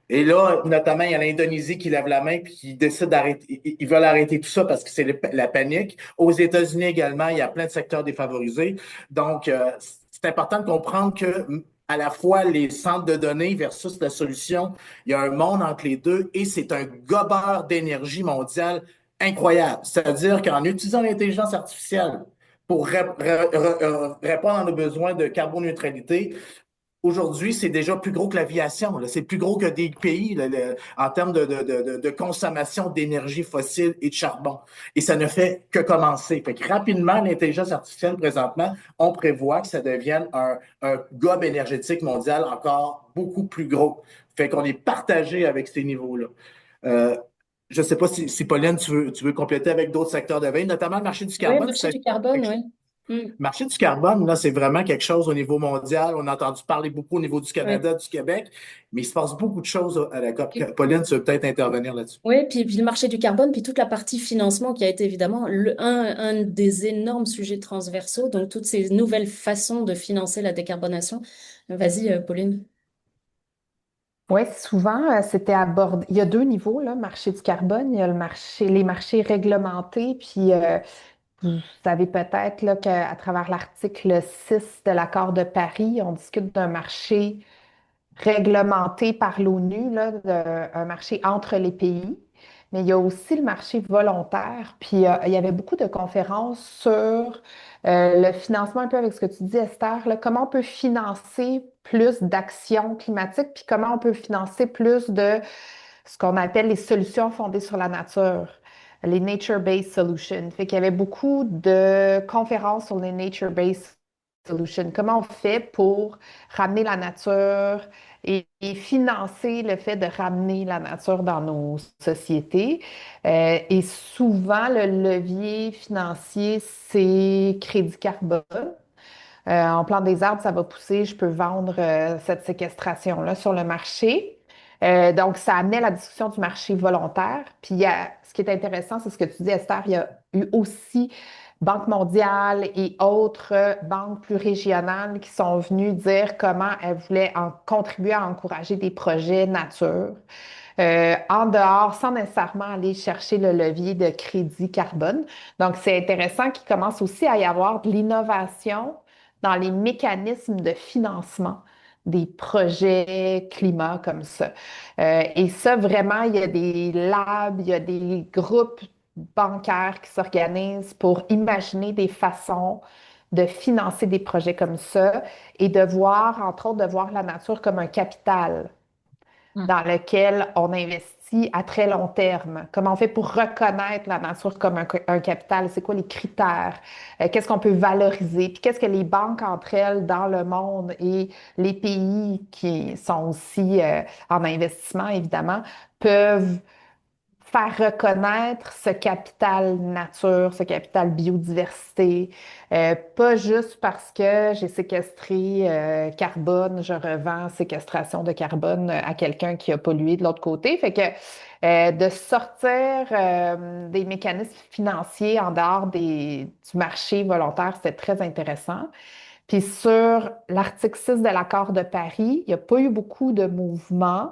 Et là, notamment, il y a l'Indonésie qui lève la main puis qui décide d'arrêter. Ils veulent arrêter tout ça parce que c'est la panique. Aux États-Unis également, il y a plein de secteurs défavorisés. Donc, c'est important de comprendre que à la fois les centres de données versus la solution, il y a un monde entre les deux et c'est un gobeur d'énergie mondiale incroyable. C'est-à-dire qu'en utilisant l'intelligence artificielle pour répondre à nos besoins de carboneutralité, aujourd'hui, c'est déjà plus gros que l'aviation. C'est plus gros que des pays là, en termes de consommation d'énergie fossile et de charbon. Et ça ne fait que commencer. Fait que rapidement, l'intelligence artificielle, présentement, on prévoit que ça devienne un gob énergétique mondial encore beaucoup plus gros. Fait qu'on est partagé avec ces niveaux-là. Euh, je ne sais pas si Pauline, tu veux compléter avec d'autres secteurs de veille, notamment le marché du Oui, carbone. marché du carbone, oui. Mm. Le marché du carbone, là, c'est vraiment quelque chose au niveau mondial. On a entendu parler beaucoup au niveau du Ouais. Canada, du Québec, mais il se passe beaucoup de choses à la COP. Pauline, tu veux peut-être intervenir là-dessus. Oui, puis le marché du carbone, puis toute la partie financement qui a été évidemment un des énormes sujets transversaux, donc toutes ces nouvelles façons de financer la décarbonation. Vas-y, Pauline. Oui, souvent, c'était abordé. Il y a deux niveaux, là, marché du carbone. Il y a les marchés réglementés, puis vous savez peut-être là, qu'à travers l'article 6 de l'accord de Paris, on discute d'un marché réglementé par l'ONU, là, un marché entre les pays. Mais il y a aussi le marché volontaire. Puis il y avait beaucoup de conférences sur le financement, un peu avec ce que tu dis, Esther, là, comment on peut financer plus d'actions climatiques, puis comment on peut financer plus de ce qu'on appelle les solutions fondées sur la nature, les nature-based solutions. Fait qu'il y avait beaucoup de conférences sur les nature-based solutions. Comment on fait pour ramener la nature et financer le fait de ramener la nature dans nos sociétés. Et souvent, le levier financier, c'est crédit carbone. En plante des arbres, ça va pousser, je peux vendre cette séquestration-là sur le marché. Donc, ça amenait la discussion du marché volontaire. Puis, ce qui est intéressant, c'est ce que tu dis, Esther, il y a eu aussi Banque mondiale et autres banques plus régionales qui sont venues dire comment elles voulaient contribuer à encourager des projets nature. En dehors, sans nécessairement aller chercher le levier de crédit carbone. Donc, c'est intéressant qu'il commence aussi à y avoir de l'innovation dans les mécanismes de financement des projets climat comme ça. Et ça, vraiment, il y a des labs, il y a des groupes bancaires qui s'organisent pour imaginer des façons de financer des projets comme ça et de voir, entre autres, de voir la nature comme un capital Mm. dans lequel on investit à très long terme. Comment on fait pour reconnaître la nature comme un capital? C'est quoi les critères? Qu'est-ce qu'on peut valoriser? Puis qu'est-ce que les banques entre elles dans le monde et les pays qui sont aussi en investissement, évidemment, peuvent faire reconnaître ce capital nature, ce capital biodiversité, pas juste parce que j'ai séquestré carbone, je revends séquestration de carbone à quelqu'un qui a pollué de l'autre côté. Fait que de sortir des mécanismes financiers en dehors du marché volontaire, c'est très intéressant. Puis sur l'article 6 de l'accord de Paris, il n'y a pas eu beaucoup de mouvements.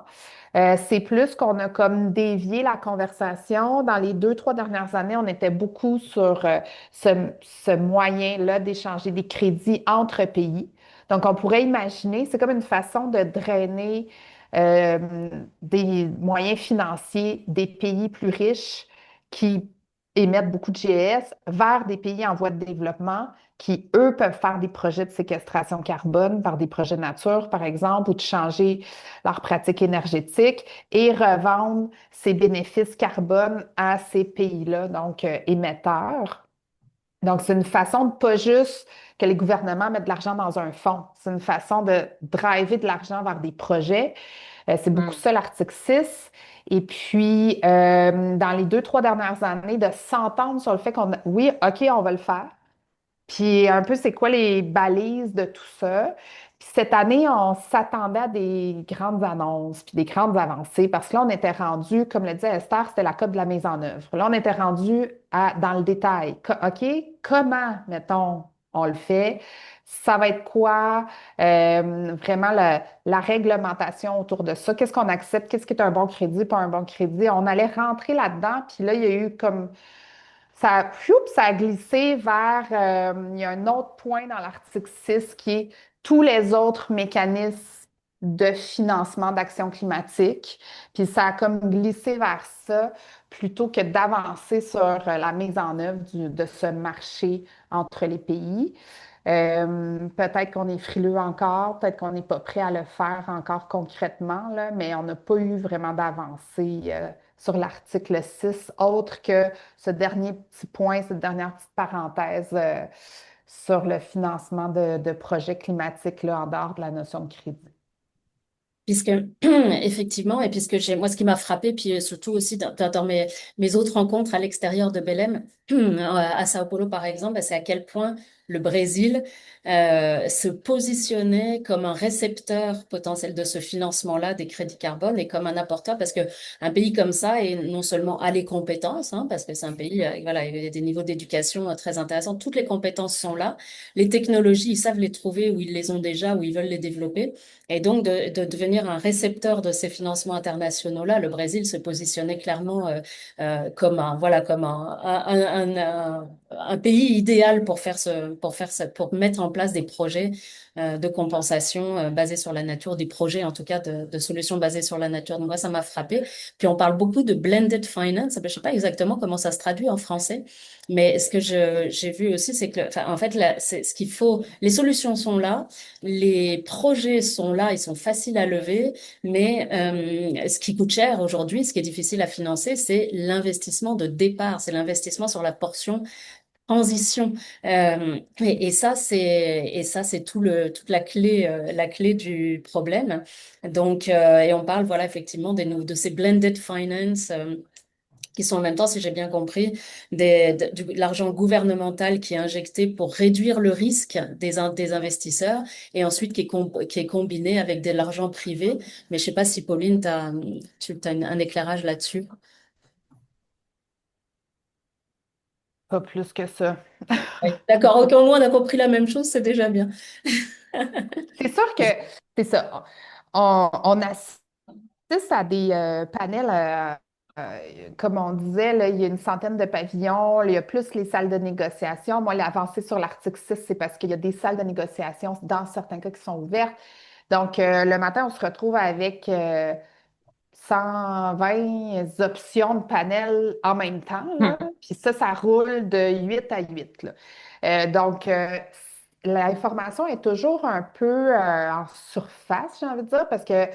C'est plus qu'on a comme dévié la conversation. Dans les 2, 3 dernières années, on était beaucoup sur ce moyen-là d'échanger des crédits entre pays. Donc, on pourrait imaginer, c'est comme une façon de drainer des moyens financiers des pays plus riches qui émettent beaucoup de GES vers des pays en voie de développement qui, eux, peuvent faire des projets de séquestration carbone par des projets de nature, par exemple, ou de changer leurs pratiques énergétiques et revendre ces bénéfices carbone à ces pays-là, donc émetteurs. Donc, c'est une façon de pas juste que les gouvernements mettent de l'argent dans un fonds. C'est une façon de driver de l'argent vers des projets. C'est beaucoup Hmm. ça, l'article 6. Et puis, dans les 2, 3 dernières années, de s'entendre sur le fait oui, OK, on va le faire. Puis un peu, c'est quoi les balises de tout ça? Puis cette année, on s'attendait à des grandes annonces, puis des grandes avancées, parce que là, on était rendu, comme le disait Esther, c'était la cote de la mise en œuvre. Là, on était rendu dans le détail. OK, comment, mettons, on le fait? Ça va être quoi? Vraiment la réglementation autour de ça. Qu'est-ce qu'on accepte? Qu'est-ce qui est un bon crédit, pas un bon crédit? On allait rentrer là-dedans, puis là, il y a eu comme ça a glissé vers, il y a un autre point dans l'article 6 qui est tous les autres mécanismes de financement d'action climatique. Puis ça a comme glissé vers ça plutôt que d'avancer sur la mise en œuvre de ce marché entre les pays. Peut-être qu'on est frileux encore, peut-être qu'on n'est pas prêt à le faire encore concrètement, là, mais on n'a pas eu vraiment d'avancée sur l'article 6, autre que ce dernier petit point, cette dernière petite parenthèse sur le financement de projets climatiques là, en dehors de la notion de crédit. Puisque, effectivement, et puisque moi, ce qui m'a frappé, puis surtout aussi dans mes autres rencontres à l'extérieur de Belém, à Sao Paulo, par exemple, bah, c'est à quel point le Brésil se positionnait comme un récepteur potentiel de ce financement-là des crédits carbone et comme un apporteur, parce que un pays comme ça est non seulement a les compétences, hein, parce que c'est un pays, voilà, il y a des niveaux d'éducation très intéressants, toutes les compétences sont là, les technologies, ils savent les trouver où ils les ont déjà, où ils veulent les développer. Et donc, de devenir un récepteur de ces financements internationaux-là, le Brésil se positionnait clairement comme voilà, comme un pays idéal pour mettre en place des projets de compensation basés sur la nature, des projets en tout cas de solutions basées sur la nature. Donc moi, ça m'a frappé. Puis on parle beaucoup de blended finance. Je sais pas exactement comment ça se traduit en français, mais ce que j'ai vu aussi, c'est que, enfin, en fait, là, c'est ce qu'il faut. Les solutions sont là. Les projets sont là, ils sont faciles à lever, mais ce qui coûte cher aujourd'hui, ce qui est difficile à financer, c'est l'investissement de départ, c'est l'investissement sur la portion transition. Et ça, c'est toute la clé du problème. Donc, et on parle, voilà, effectivement, de ces blended finance. Qui sont en même temps, si j'ai bien compris, de l'argent gouvernemental qui est injecté pour réduire le risque des investisseurs et ensuite qui est combiné avec de l'argent privé. Mais je sais pas si Pauline, tu as un éclairage là-dessus. Pas plus que ça. Oui. D'accord, ok, au moins on a compris la même chose, c'est déjà bien. C'est sûr que c'est ça. On assiste à des panels, comme on disait, là, il y a une centaine de pavillons, il y a plus les salles de négociation. Moi, l'avancée sur l'article 6, c'est parce qu'il y a des salles de négociation dans certains cas qui sont ouvertes. Donc, le matin, on se retrouve avec 120 options de panel en même temps, là. Hmm. Puis ça roule de 8 à 8, là. Donc, l'information est toujours un peu en surface, j'ai envie de dire, parce que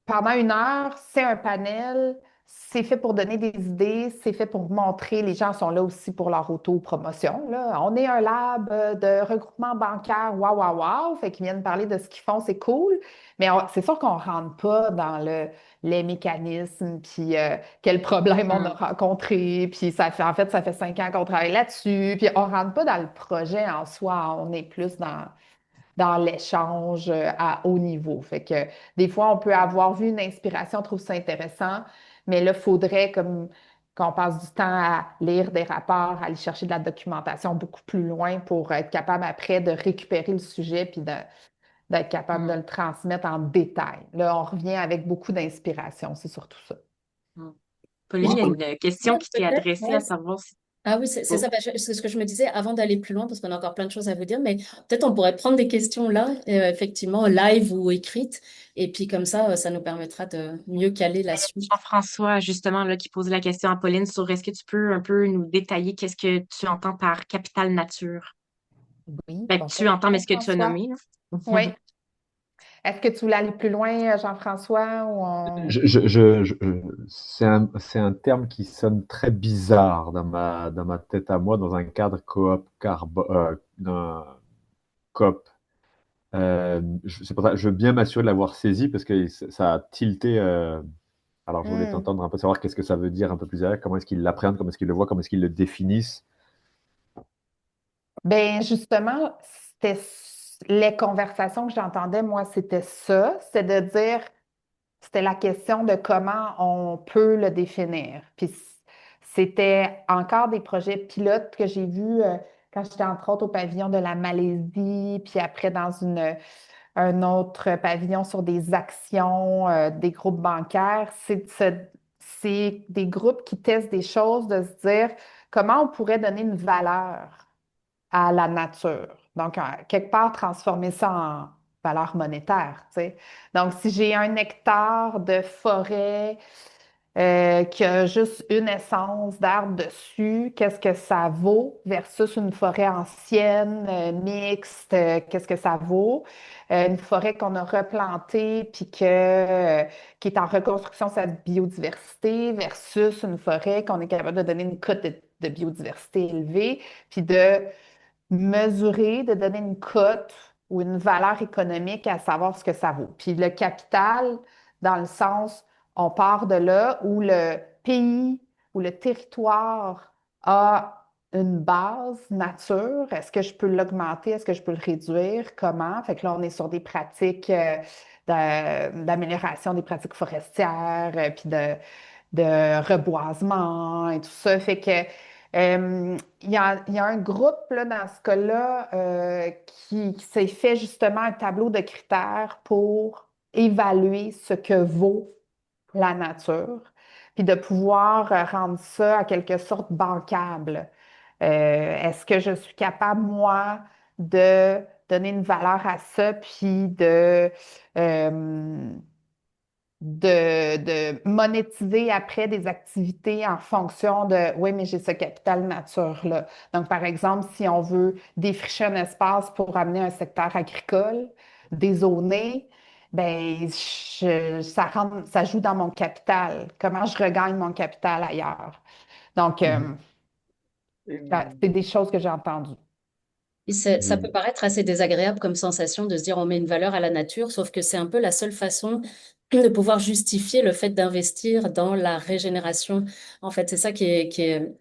pendant 1 heure, c'est un panel, c'est fait pour donner des idées, c'est fait pour montrer, les gens sont là aussi pour leur auto-promotion, là. On est un lab de regroupement bancaire, waouh, waouh, waouh, fait qu'ils viennent parler de ce qu'ils font, c'est cool, mais c'est sûr qu'on ne rentre pas dans les mécanismes, puis quels problèmes on a Mm. rencontrés, puis en fait, ça fait 5 ans qu'on travaille là-dessus, puis on ne rentre pas dans le projet en soi, on est plus dans l'échange à haut niveau. Fait que des fois, on peut avoir vu une inspiration, on trouve ça intéressant, mais là, il faudrait comme qu'on passe du temps à lire des rapports, à aller chercher de la documentation beaucoup plus loin pour être capable après de récupérer le sujet puis d'être capable de Mm. le transmettre en détail. Là, on revient avec beaucoup d'inspiration, c'est surtout ça. Mm. Pauline, il y a une question qui t'est Peut-être, adressée à ouais. savoir si... Ah oui, c'est Oh. ça. C'est ce que je me disais avant d'aller plus loin, parce qu'on a encore plein de choses à vous dire, mais peut-être on pourrait prendre des questions là, effectivement, live ou écrites, et puis comme ça nous permettra de mieux caler la suite. Jean-François, justement, là, qui pose la question à Pauline sur est-ce que tu peux un peu nous détailler qu'est-ce que tu entends par capital nature? Oui, Ben, tu bonjour entends, mais ce que tu as Jean-François. nommé, là. Oui. Est-ce que tu voulais aller plus loin, Jean-François, ou on... C'est un terme qui sonne très bizarre dans ma tête à moi, dans un cadre d'un coop. C'est pour ça, je veux bien m'assurer de l'avoir saisi parce que ça a tilté. Alors, je voulais Hmm. t'entendre un peu savoir qu'est-ce que ça veut dire un peu plus derrière, comment est-ce qu'ils l'apprennent, comment est-ce qu'ils le voient, comment est-ce qu'ils le définissent. Ben justement, les conversations que j'entendais, moi, c'était ça, c'est de dire, c'était la question de comment on peut le définir. Puis c'était encore des projets pilotes que j'ai vus quand j'étais entre autres au pavillon de la Malaisie, puis après dans un autre pavillon sur des actions des groupes bancaires. C'est des groupes qui testent des choses, de se dire comment on pourrait donner une valeur à la nature. Donc, quelque part, transformer ça en valeur monétaire, tu sais. Donc, si j'ai un hectare de forêt qui a juste une essence d'arbre dessus, qu'est-ce que ça vaut versus une forêt ancienne, mixte, qu'est-ce que ça vaut? Une forêt qu'on a replantée puis qui est en reconstruction de sa biodiversité versus une forêt qu'on est capable de donner une cote de biodiversité élevée, puis de mesurer, de donner une cote ou une valeur économique à savoir ce que ça vaut. Puis le capital, dans le sens, on part de là où le pays ou le territoire a une base nature. Est-ce que je peux l'augmenter? Est-ce que je peux le réduire? Comment? Fait que là, on est sur des pratiques d'amélioration des pratiques forestières, puis de reboisement et tout ça. Fait que il y a un groupe là, dans ce cas-là qui s'est fait justement un tableau de critères pour évaluer ce que vaut la nature, puis de pouvoir rendre ça à quelque sorte bancable. Est-ce que je suis capable, moi, de donner une valeur à ça, puis euh, de monétiser après des activités en fonction de, oui, mais j'ai ce capital nature-là. Donc, par exemple, si on veut défricher un espace pour amener un secteur agricole, dézoné, ben, ça joue dans mon capital. Comment je regagne mon capital ailleurs? Donc, Mhm. c'est des choses que j'ai entendues. Et ça peut paraître assez désagréable comme sensation de se dire on met une valeur à la nature, sauf que c'est un peu la seule façon de pouvoir justifier le fait d'investir dans la régénération. En fait, c'est ça qui est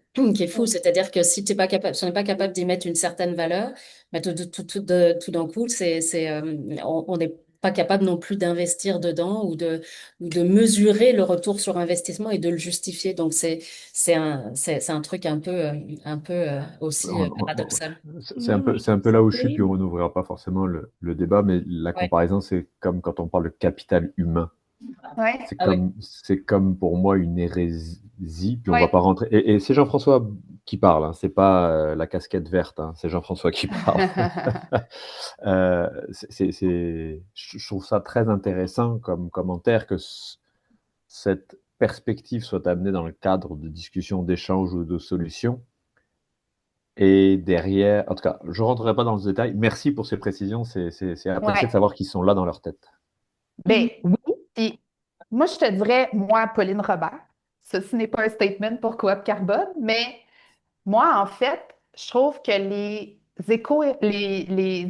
fou. C'est-à-dire que si t'es pas capable, si on n'est pas capable d'y mettre une certaine valeur, bah, tout d'un coup, on n'est pas capable non plus d'investir dedans ou de mesurer le retour sur investissement et de le justifier. Donc, c'est un truc un peu aussi On- on- paradoxal. c'est un peu là où je suis, puis on n'ouvrira pas forcément le débat, mais la Ouais. comparaison, c'est comme quand on parle de capital humain. Oui, Ah oui. C'est comme pour moi une hérésie, puis on va oui. pas rentrer. Et c'est Jean-François qui parle, hein, c'est pas la casquette verte, hein, c'est Jean-François qui parle. Je trouve ça très intéressant comme commentaire que cette perspective soit amenée dans le cadre de discussions, d'échanges ou de solutions. Et derrière, en tout cas, je ne rentrerai pas dans le détail. Merci pour ces précisions, c'est apprécié de Ouais. savoir qu'ils sont là dans leur tête. Ben oui. Puis moi, je te dirais, moi, Pauline Robert, ceci n'est pas un statement pour Coop Carbone, mais moi, en fait, je trouve que les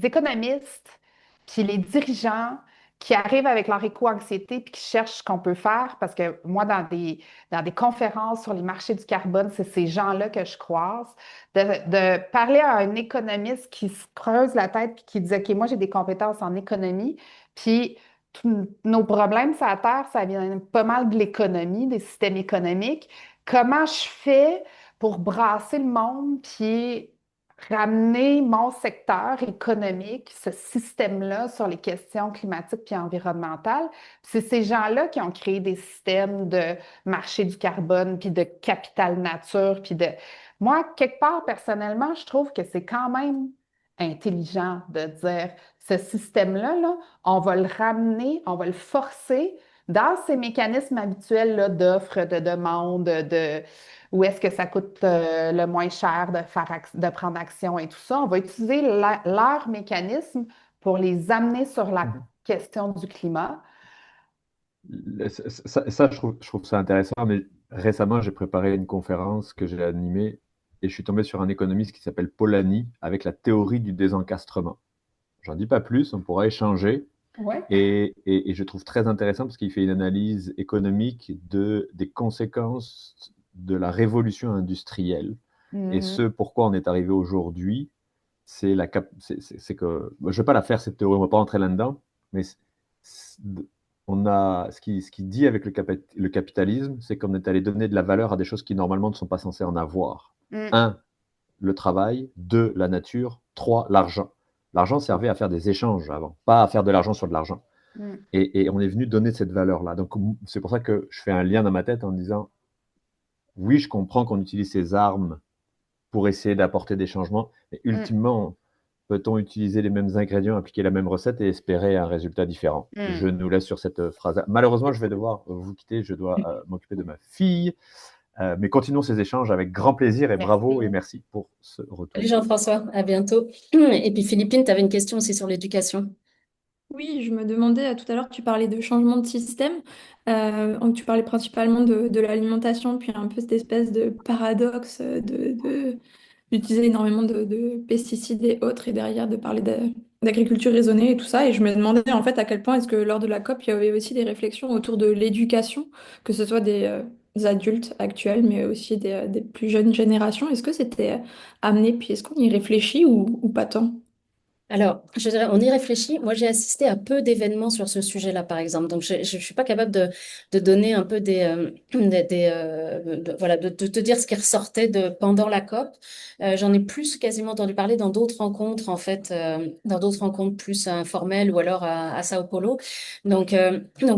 économistes puis les dirigeants qui arrivent avec leur éco-anxiété puis qui cherchent ce qu'on peut faire, parce que moi, dans des conférences sur les marchés du carbone, c'est ces gens-là que je croise, de parler à un économiste qui se creuse la tête puis qui dit, OK, moi, j'ai des compétences en économie, puis tous nos problèmes sur la Terre, ça vient pas mal de l'économie, des systèmes économiques. Comment je fais pour brasser le monde puis ramener mon secteur économique, ce système-là sur les questions climatiques puis environnementales? C'est ces gens-là qui ont créé des systèmes de marché du carbone puis de capital nature puis de... Moi, quelque part, personnellement, je trouve que c'est quand même intelligent de dire ce système-là, là, on va le ramener, on va le forcer dans ces mécanismes habituels là, d'offres, de demande, de où est-ce que ça coûte le moins cher de prendre action et tout ça. On va utiliser leur mécanisme pour les amener sur la Mhm. question du climat. Ça, je trouve ça intéressant, mais récemment, j'ai préparé une conférence que j'ai animée et je suis tombé sur un économiste qui s'appelle Polanyi avec la théorie du désencastrement. J'en dis pas plus, on pourra échanger. Ouais. Et je trouve très intéressant parce qu'il fait une analyse économique des conséquences de la révolution industrielle. Et Mhm. ce pourquoi on est arrivé aujourd'hui, c'est que, je ne vais pas la faire cette théorie, on ne va pas rentrer là-dedans, mais c'est- on a, ce qui dit avec le capitalisme, c'est qu'on est allé donner de la valeur à des choses qui normalement ne sont pas censées en avoir. Mhm. Un, le travail, deux, la nature, trois, l'argent. L'argent servait à faire des échanges avant, pas à faire de l'argent sur de l'argent. Mhm. Et on est venu donner cette valeur-là. Donc, c'est pour ça que je fais un lien dans ma tête en disant, oui, je comprends qu'on utilise ces armes pour essayer d'apporter des changements, mais Mhm. ultimement, peut-on utiliser les mêmes ingrédients, appliquer la même recette et espérer un résultat différent? Je Mhm. nous laisse sur cette phrase. Malheureusement, je vais devoir vous quitter, je dois m'occuper de ma fille. Mais continuons ces échanges avec grand plaisir et bravo et Merci. merci pour ce Salut retour. Jean-François, à bientôt. Et puis Philippine, tu avais une question aussi sur l'éducation. Oui, je me demandais, tout à l'heure, tu parlais de changement de système. Tu parlais principalement de l'alimentation, puis un peu cette espèce de paradoxe d'utiliser énormément de pesticides et autres, et derrière de parler d'agriculture raisonnée et tout ça. Et je me demandais en fait à quel point est-ce que lors de la COP, il y avait aussi des réflexions autour de l'éducation, que ce soit des adultes actuels, mais aussi des plus jeunes générations. Est-ce que c'était amené, puis est-ce qu'on y réfléchit ou pas tant? Alors, je dirais, on y réfléchit. Moi, j'ai assisté à peu d'événements sur ce sujet-là, par exemple. Donc, je ne suis pas capable de donner un peu voilà, de te dire ce qui ressortait pendant la COP. J'en ai plus quasiment entendu parler dans d'autres rencontres, en fait, dans d'autres rencontres plus informelles ou alors à Sao Paulo. Donc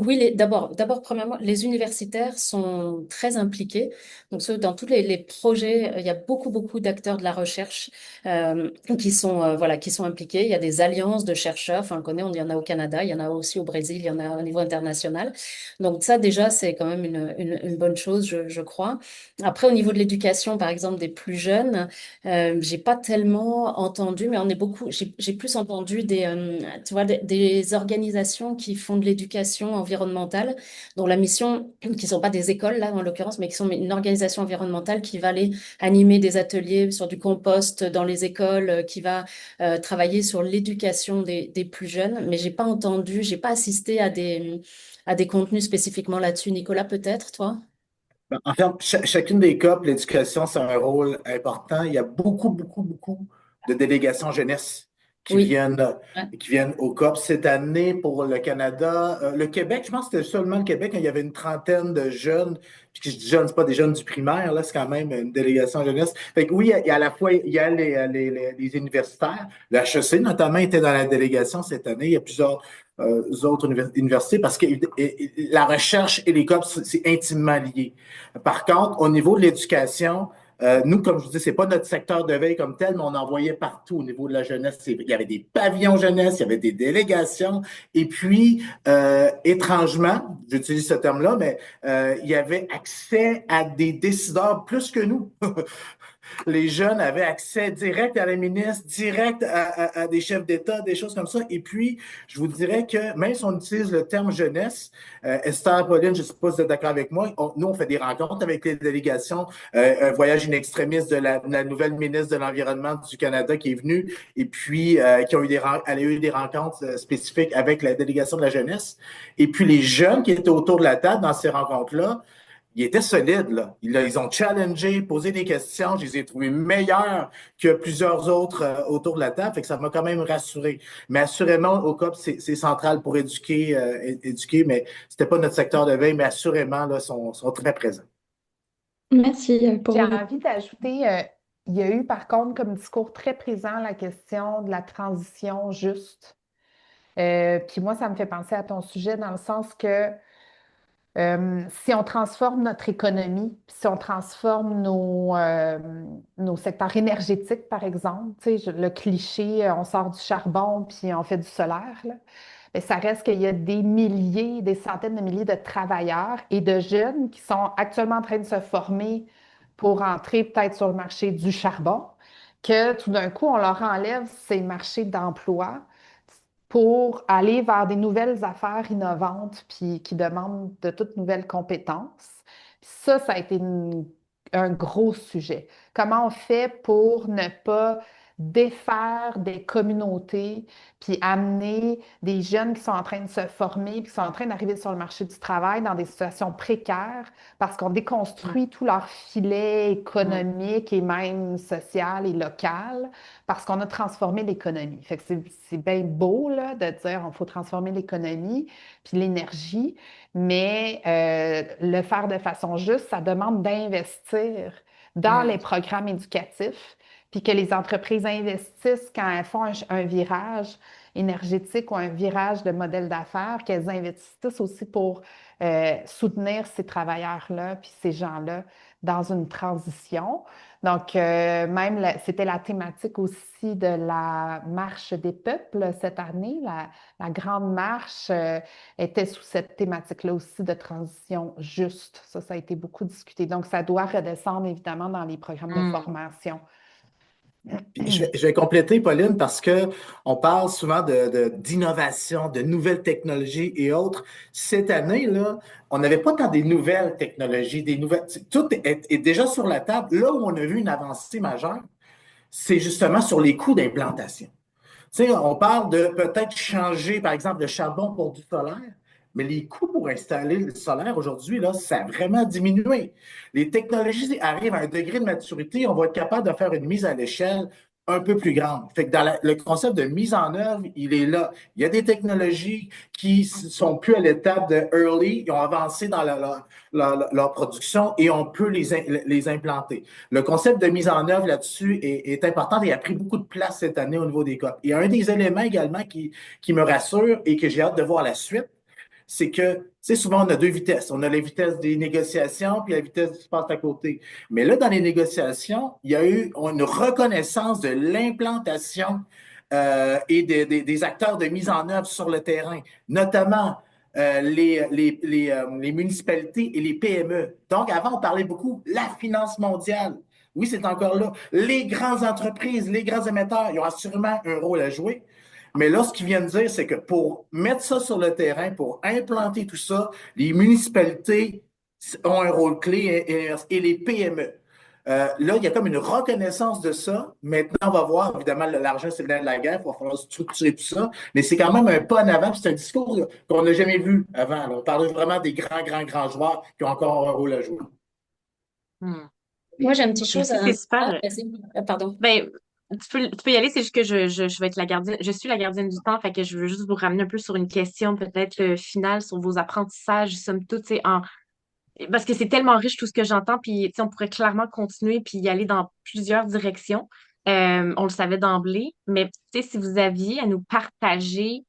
oui, d'abord, premièrement, les universitaires sont très impliqués. Donc, dans tous les projets, il y a beaucoup d'acteurs de la recherche voilà, qui sont impliqués. Il y a des alliances de chercheurs. Enfin, on connaît, il y en a au Canada, il y en a aussi au Brésil, il y en a au niveau international. Donc ça, déjà, c'est quand même une bonne chose, je crois. Après, au niveau de l'éducation, par exemple, des plus jeunes, j'ai pas tellement entendu, mais on est beaucoup. J'ai plus entendu tu vois, des organisations qui font de l'éducation environnementale, dont la mission, qui sont pas des écoles là en l'occurrence, mais qui sont une organisation environnementale qui va aller animer des ateliers sur du compost dans les écoles, qui va travailler sur l'éducation des plus jeunes. Mais j'ai pas assisté à des contenus spécifiquement là-dessus. Nicolas, peut-être, toi? Ben, en fait, chacune des COP, l'éducation, c'est un rôle important. Il y a beaucoup de délégations jeunesse Oui. Ouais. qui viennent au COP. Cette année, pour le Canada, le Québec, je pense que c'était seulement le Québec, il y avait une trentaine de jeunes. Puis je dis jeunes, c'est pas des jeunes du primaire, là, c'est quand même une délégation jeunesse. Fait que oui, il y a à la fois, il y a les universitaires. Le HEC, notamment, était dans la délégation cette année. Il y a plusieurs autres universités parce que la recherche et les COP, c'est intimement lié. Par contre, au niveau de l'éducation, nous, comme je vous dis, c'est pas notre secteur de veille comme tel, mais on en voyait partout au niveau de la jeunesse. Il y avait des pavillons jeunesse, il y avait des délégations, et puis, étrangement, j'utilise ce terme-là, mais il y avait accès à des décideurs plus que nous. les jeunes avaient accès direct à la ministre, direct à des chefs d'État, des choses comme ça. Et puis, je vous dirais que même si on utilise le terme jeunesse, Esther, Pauline, je ne sais pas si vous êtes d'accord avec moi, nous, on fait des rencontres avec les délégations, un voyage in extremis de la nouvelle ministre de l'Environnement du Canada qui est venue et puis qui ont eu elle a eu des rencontres spécifiques avec la délégation de la jeunesse. Et puis, les jeunes qui étaient autour de la table dans ces rencontres-là, ils étaient solides, là. Ils ont challengé, posé des questions. Je les ai trouvés meilleurs que plusieurs autres autour de la table. Fait que ça m'a quand même rassuré. Mais assurément, au COP, c'est central pour éduquer, mais c'était pas notre secteur de veille, mais assurément, là, sont très présents. Merci pour J'ai vos envie d'ajouter, il y a eu par contre comme discours très présent la question de la transition juste. Puis moi, ça me fait penser à ton sujet dans le sens que si on transforme notre économie, puis si on transforme nos secteurs énergétiques, par exemple, tu sais, le cliché, on sort du charbon puis on fait du solaire, là, mais ça reste qu'il y a des milliers, des centaines de milliers de travailleurs et de jeunes qui sont actuellement en train de se former pour entrer peut-être sur le marché du charbon, que tout d'un coup, on leur enlève ces marchés d'emploi pour aller vers des nouvelles affaires innovantes puis qui demandent de toutes nouvelles compétences. Ça a été un gros sujet. Comment on fait pour ne pas défaire des communautés puis amener des jeunes qui sont en train de se former puis qui sont en train d'arriver sur le marché du travail dans des situations précaires parce qu'on déconstruit tout leur filet économique et même social et local parce qu'on a transformé l'économie. Fait que c'est bien beau là, de dire qu'il faut transformer l'économie puis l'énergie, mais le faire de façon juste, ça demande d'investir dans les programmes éducatifs, puis que les entreprises investissent quand elles font un virage énergétique ou un virage de modèle d'affaires, qu'elles investissent aussi pour soutenir ces travailleurs-là, puis ces gens-là dans une transition. Donc, même, c'était la thématique aussi de la marche des peuples cette année. La grande marche était sous cette thématique-là aussi de transition juste. Ça a été beaucoup discuté. Donc, ça doit redescendre évidemment dans les programmes de formation. Puis je vais compléter, Pauline, parce que on parle souvent d'innovation, de nouvelles technologies et autres. Cette année, là, on n'avait pas tant des nouvelles technologies, des nouvelles. Tout est déjà sur la table. Là où on a vu une avancée majeure, c'est justement sur les coûts d'implantation. Tu sais, on parle de peut-être changer, par exemple, le charbon pour du solaire, mais les coûts pour installer le solaire aujourd'hui, là, ça a vraiment diminué. Les technologies arrivent à un degré de maturité, on va être capable de faire une mise à l'échelle un peu plus grande. Fait que dans le concept de mise en œuvre, il est là. Il y a des technologies qui sont plus à l'étape de early, ils ont avancé dans leur production et on peut les implanter. Le concept de mise en œuvre là-dessus est important et a pris beaucoup de place cette année au niveau des COP. Et un des éléments également qui me rassure et que j'ai hâte de voir la suite, c'est que, tu sais, souvent, on a deux vitesses. On a la vitesse des négociations puis la vitesse qui se passe à côté. Mais là, dans les négociations, il y a eu une reconnaissance de l'implantation et des acteurs de mise en œuvre sur le terrain, notamment les municipalités et les PME. Donc, avant, on parlait beaucoup de la finance mondiale. Oui, c'est encore là. Les grandes entreprises, les grands émetteurs, ils ont assurément un rôle à jouer. Mais là, ce qu'ils viennent dire, c'est que pour mettre ça sur le terrain, pour implanter tout ça, les municipalités ont un rôle clé et les PME. Là, il y a comme une reconnaissance de ça. Maintenant, on va voir, évidemment, l'argent, c'est le nerf de la guerre, il va falloir structurer tout ça. Mais c'est quand même un pas en avant, c'est un discours qu'on n'a jamais vu avant. Là. On parle vraiment des grands joueurs qui ont encore un rôle à jouer. Moi, j'ai une petite chose Merci, à... c'est Ah, super. vas-y. Pardon. Ben, tu peux y aller, c'est juste que je vais être la gardienne, je suis la gardienne du temps, fait que je veux juste vous ramener un peu sur une question peut-être finale sur vos apprentissages, somme toute, c'est parce que c'est tellement riche tout ce que j'entends, puis tu sais, on pourrait clairement continuer puis y aller dans plusieurs directions. On le savait d'emblée, mais tu sais, si vous aviez à nous partager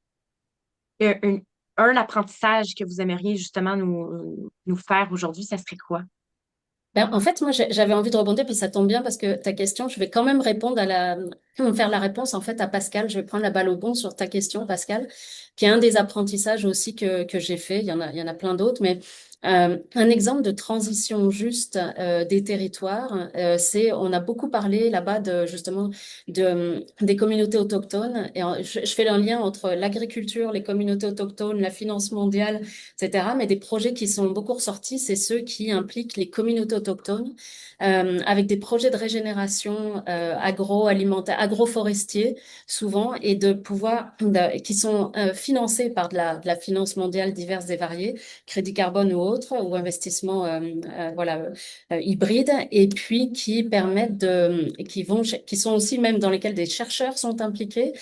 euh, un, un apprentissage que vous aimeriez justement nous faire aujourd'hui, ça serait quoi? Ben, en fait, moi, j'avais envie de rebondir, puis ça tombe bien parce que ta question, je vais quand même répondre faire la réponse en fait à Pascal. Je vais prendre la balle au bon sur ta question, Pascal, qui est un des apprentissages aussi que j'ai fait. Il y en a plein d'autres, mais Un exemple de transition juste des territoires, on a beaucoup parlé là-bas justement des communautés autochtones. Et je fais un lien entre l'agriculture, les communautés autochtones, la finance mondiale, etc. Mais des projets qui sont beaucoup ressortis, c'est ceux qui impliquent les communautés autochtones, avec des projets de régénération agroalimentaire, agroforestier souvent, et qui sont financés par de la finance mondiale diverse et variée, crédit carbone ou autre, ou investissement voilà, hybride, et puis qui sont aussi même dans lesquels des chercheurs sont impliqués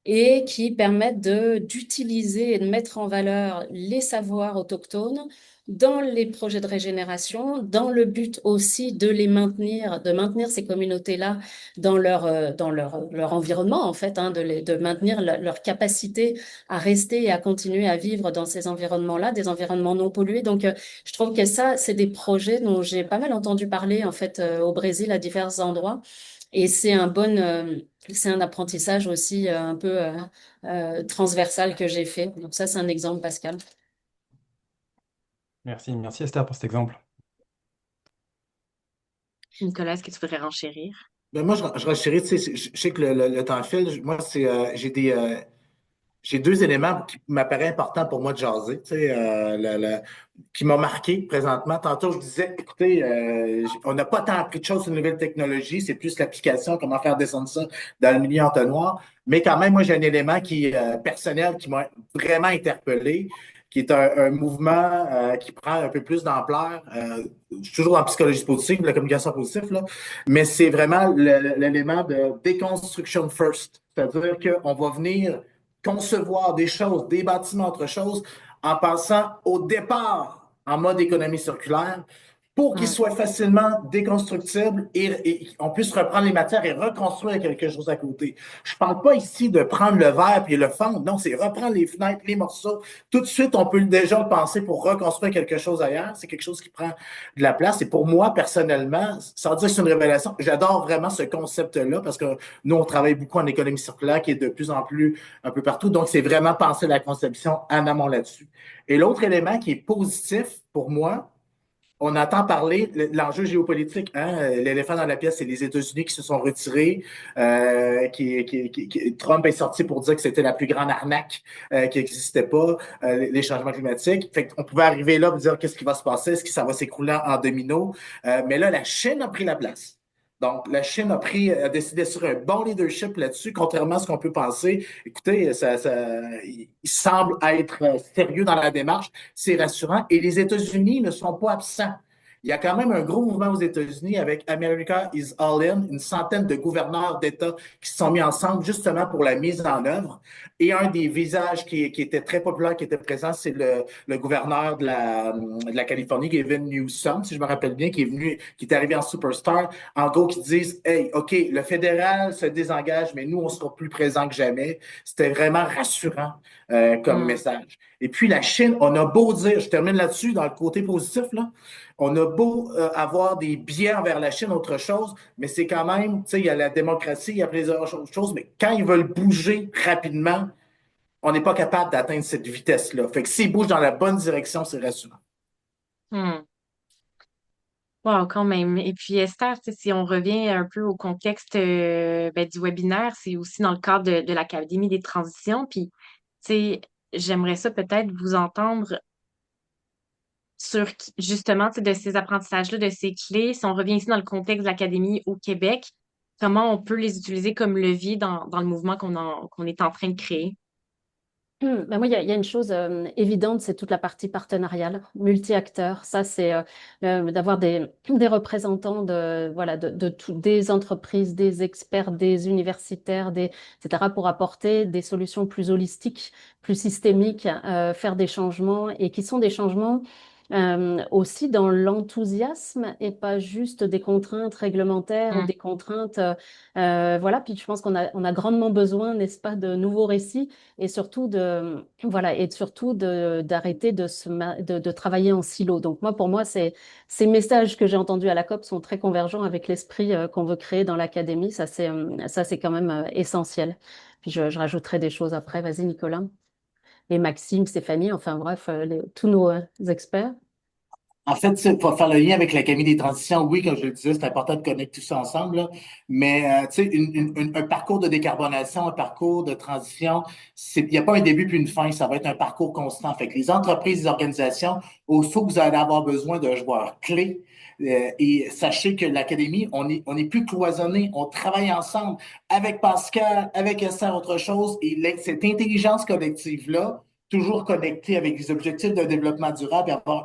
et qui permettent d'utiliser et de mettre en valeur les savoirs autochtones dans les projets de régénération, dans le but aussi de maintenir ces communautés-là dans leur environnement, en fait, hein, de maintenir leur capacité à rester et à continuer à vivre dans ces environnements-là, des environnements non pollués. Donc, je trouve que ça, c'est des projets dont j'ai pas mal entendu parler, en fait, au Brésil, à divers endroits. Et c'est un apprentissage aussi un peu transversal que j'ai fait. Donc ça, c'est un exemple, Pascal. Merci Esther pour cet exemple. Nicolas, est-ce que tu voudrais renchérir? Ben moi, je renchéris, tu sais, je sais que le temps file. Moi, j'ai deux éléments qui m'apparaissent importants pour moi de jaser, tu sais, qui m'ont marqué présentement. Tantôt, je disais, écoutez, on n'a pas tant appris de choses sur une nouvelle technologie, c'est plus l'application, comment faire descendre ça dans le milieu entonnoir. Mais quand même, moi, j'ai un élément personnel qui m'a vraiment interpellé, qui est un mouvement qui prend un peu plus d'ampleur. Je suis toujours en psychologie positive, la communication positive, là, mais c'est vraiment l'élément de déconstruction first. C'est-à-dire qu'on va venir concevoir des choses, des bâtiments, autre chose, en pensant au départ en mode économie circulaire pour qu'ils Hmm. soient facilement déconstructibles et on puisse reprendre les matières et reconstruire quelque chose à côté. Je ne parle pas ici de prendre le verre et le fondre. Non, c'est reprendre les fenêtres, les morceaux. Tout de suite, on peut déjà le penser pour reconstruire quelque chose ailleurs. C'est quelque chose qui prend de la place. Et pour moi, personnellement, sans dire que c'est une révélation, j'adore vraiment ce concept-là parce que nous, on travaille beaucoup en économie circulaire qui est de plus en plus un peu partout. Donc, c'est vraiment penser la conception en amont là-dessus. Et l'autre élément qui est positif pour moi, on entend parler de l'enjeu géopolitique. Hein? L'éléphant dans la pièce, c'est les États-Unis qui se sont retirés. Trump est sorti pour dire que c'était la plus grande arnaque qui n'existait pas, les changements climatiques. Fait qu'on pouvait arriver là et dire qu'est-ce qui va se passer, est-ce que ça va s'écrouler en domino. Mais là, la Chine a pris la place. Donc, la Chine a décidé sur un bon leadership là-dessus, contrairement à ce qu'on peut penser. Écoutez, il semble être sérieux dans la démarche, c'est rassurant. Et les États-Unis ne sont pas absents. Il y a quand même un gros mouvement aux États-Unis avec America is All In, une centaine de gouverneurs d'États qui se sont mis ensemble justement pour la mise en œuvre. Et un des visages qui était très populaire, qui était présent, c'est le gouverneur de la Californie, Gavin Newsom, si je me rappelle bien, qui est arrivé en superstar, en gros, qui disent, hey, OK, le fédéral se désengage, mais nous, on sera plus présents que jamais. C'était vraiment rassurant comme Hmm. message. Et puis, la Chine, on a beau dire, je termine là-dessus, dans le côté positif, là, on a beau avoir des biais envers la Chine, autre chose, mais c'est quand même, tu sais, il y a la démocratie, il y a plusieurs autres choses, mais quand ils veulent bouger rapidement, on n'est pas capable d'atteindre cette vitesse-là. Fait que s'ils bougent dans la bonne direction, c'est rassurant. Hmm. Wow, quand même. Et puis, Esther, tu sais, si on revient un peu au contexte ben, du webinaire, c'est aussi dans le cadre de l'Académie des transitions. Puis, tu sais, j'aimerais ça peut-être vous entendre sur justement, tu sais, de ces apprentissages-là, de ces clés. Si on revient ici dans le contexte de l'Académie au Québec, comment on peut les utiliser comme levier dans le mouvement qu'on est en train de créer? Ben moi, il y a une chose évidente, c'est toute la partie partenariale, multi-acteurs. Ça, c'est d'avoir des représentants des entreprises, des experts, des universitaires, etc., pour apporter des solutions plus holistiques, plus systémiques, faire des changements et qui sont des changements aussi dans l'enthousiasme et pas juste des contraintes réglementaires ou Hmm. des contraintes. Voilà. Puis je pense qu'on a grandement besoin, n'est-ce pas, de nouveaux récits et surtout d'arrêter de travailler en silo. Donc moi, pour moi, ces messages que j'ai entendus à la COP sont très convergents avec l'esprit qu'on veut créer dans l'académie. Ça c'est quand même essentiel. Puis je rajouterai des choses après. Vas-y, Nicolas. Et Maxime, Stéphanie, enfin bref, tous nos experts. En fait, pour faire le lien avec l'Académie des transitions, oui, comme je le disais, c'est important de connecter tout ça ensemble, là. Mais tu sais, un parcours de décarbonation, un parcours de transition, il n'y a pas un début puis une fin, ça va être un parcours constant. Fait que les entreprises, les organisations, aussitôt que vous allez avoir besoin d'un joueur clé, et sachez que l'Académie, on est plus cloisonné, on travaille ensemble avec Pascal, avec Esther, autre chose, et cette intelligence collective-là, toujours connecté avec les objectifs de développement durable et avoir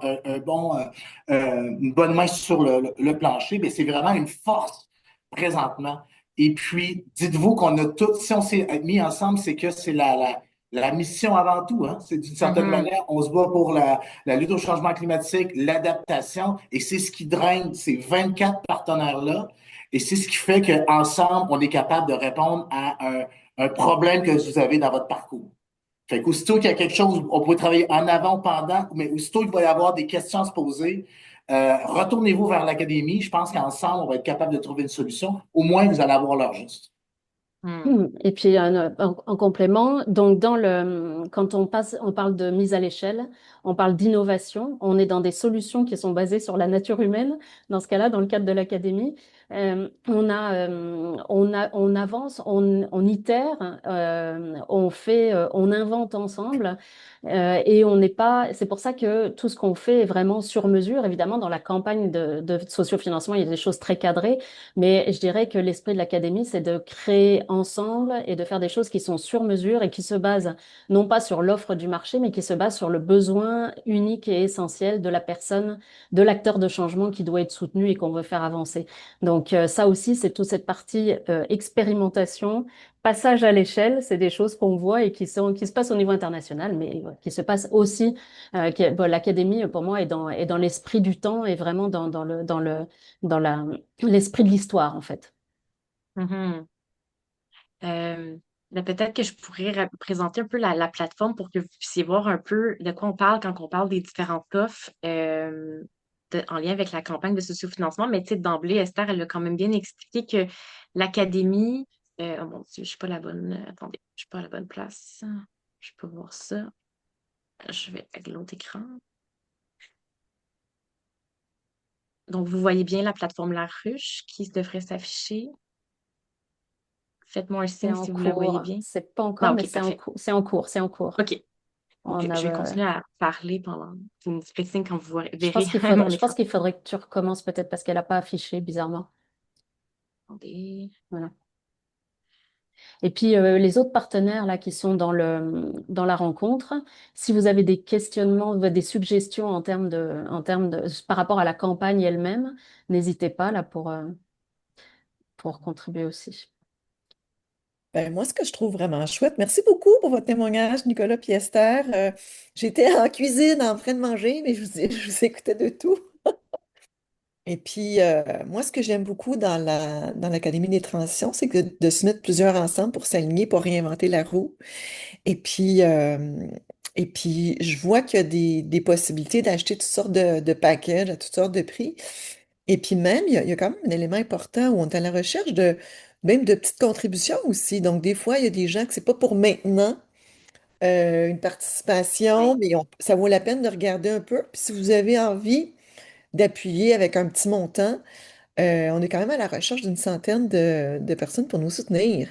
une bonne main sur le plancher, mais c'est vraiment une force présentement. Et puis, dites-vous qu'on a tous, si on s'est mis ensemble, c'est que c'est la mission avant tout. Hein? C'est d'une certaine Mhm. manière, on se bat pour la lutte au changement climatique, l'adaptation, et c'est ce qui draine ces 24 partenaires-là. Et c'est ce qui fait qu'ensemble, on est capable de répondre à un problème que vous avez dans votre parcours. Fait qu'aussitôt qu'il y a quelque chose, on peut travailler en avant, pendant, mais aussitôt qu'il va y avoir des questions à se poser, retournez-vous vers l'académie. Je pense qu'ensemble, on va être capable de trouver une solution. Au moins, vous allez avoir l'heure juste. Mhm. Et puis en complément, donc quand on parle de mise à l'échelle, on parle d'innovation, on est dans des solutions qui sont basées sur la nature humaine. Dans ce cas-là, dans le cadre de l'académie, on avance, on itère, on invente ensemble, et on n'est pas. C'est pour ça que tout ce qu'on fait est vraiment sur mesure. Évidemment, dans la campagne de sociofinancement, il y a des choses très cadrées. Mais je dirais que l'esprit de l'académie, c'est de créer ensemble et de faire des choses qui sont sur mesure et qui se basent non pas sur l'offre du marché, mais qui se basent sur le besoin unique et essentiel de la personne, de l'acteur de changement qui doit être soutenu et qu'on veut faire avancer. Donc ça aussi, c'est toute cette partie expérimentation, passage à l'échelle, c'est des choses qu'on voit et qui se passent au niveau international, mais qui se passent aussi. Bon, l'académie, pour moi, est dans l'esprit du temps et vraiment dans l'esprit de l'histoire, en fait. Mhm. Euh, ben, peut-être que je pourrais présenter un peu la plateforme pour que vous puissiez voir un peu de quoi on parle quand on parle des différentes offres en lien avec la campagne de sociofinancement. Mais tu sais, d'emblée, Esther, elle a quand même bien expliqué que l'académie, oh mon Dieu, je suis pas la bonne, attendez, je suis pas à la bonne place. Je peux voir ça. Je vais avec l'autre écran. Donc, vous voyez bien la plateforme La Ruche qui devrait s'afficher. Faites-moi un C'est signe en si vous la voyez cours. bien. C'est pas Ah, encore, mais OK, parfait. c'est en cours. C'est en cours. OK. Donc, On je vais a, continuer à parler pendant. Vous me ferez signe quand vous je verrez pense mon je pense écran. qu'il faudrait que tu recommences peut-être parce qu'elle n'a pas affiché, bizarrement. Attendez. Voilà. Et puis, les autres partenaires là qui sont dans la rencontre, si vous avez des questionnements, des suggestions par rapport à la campagne elle-même, n'hésitez pas là pour contribuer aussi. Ben, moi, ce que je trouve vraiment chouette, merci beaucoup pour votre témoignage, Nicolas et Esther. J'étais en cuisine en train de manger, mais je vous écoutais de tout. Et puis, moi, ce que j'aime beaucoup dans l'Académie des transitions, c'est que de se mettre plusieurs ensemble pour s'aligner, pour réinventer la roue. Et puis, euh, et puis je vois qu'il y a des possibilités d'acheter toutes sortes de packages à toutes sortes de prix. Et puis même, il y a quand même un élément important où on est à la recherche de même de petites contributions aussi. Donc, des fois, il y a des gens que c'est pas pour maintenant une participation, Oui, mais ça vaut la peine de regarder un peu. Puis si vous avez envie d'appuyer avec un petit montant, on est quand même à la recherche d'une centaine de personnes pour nous soutenir.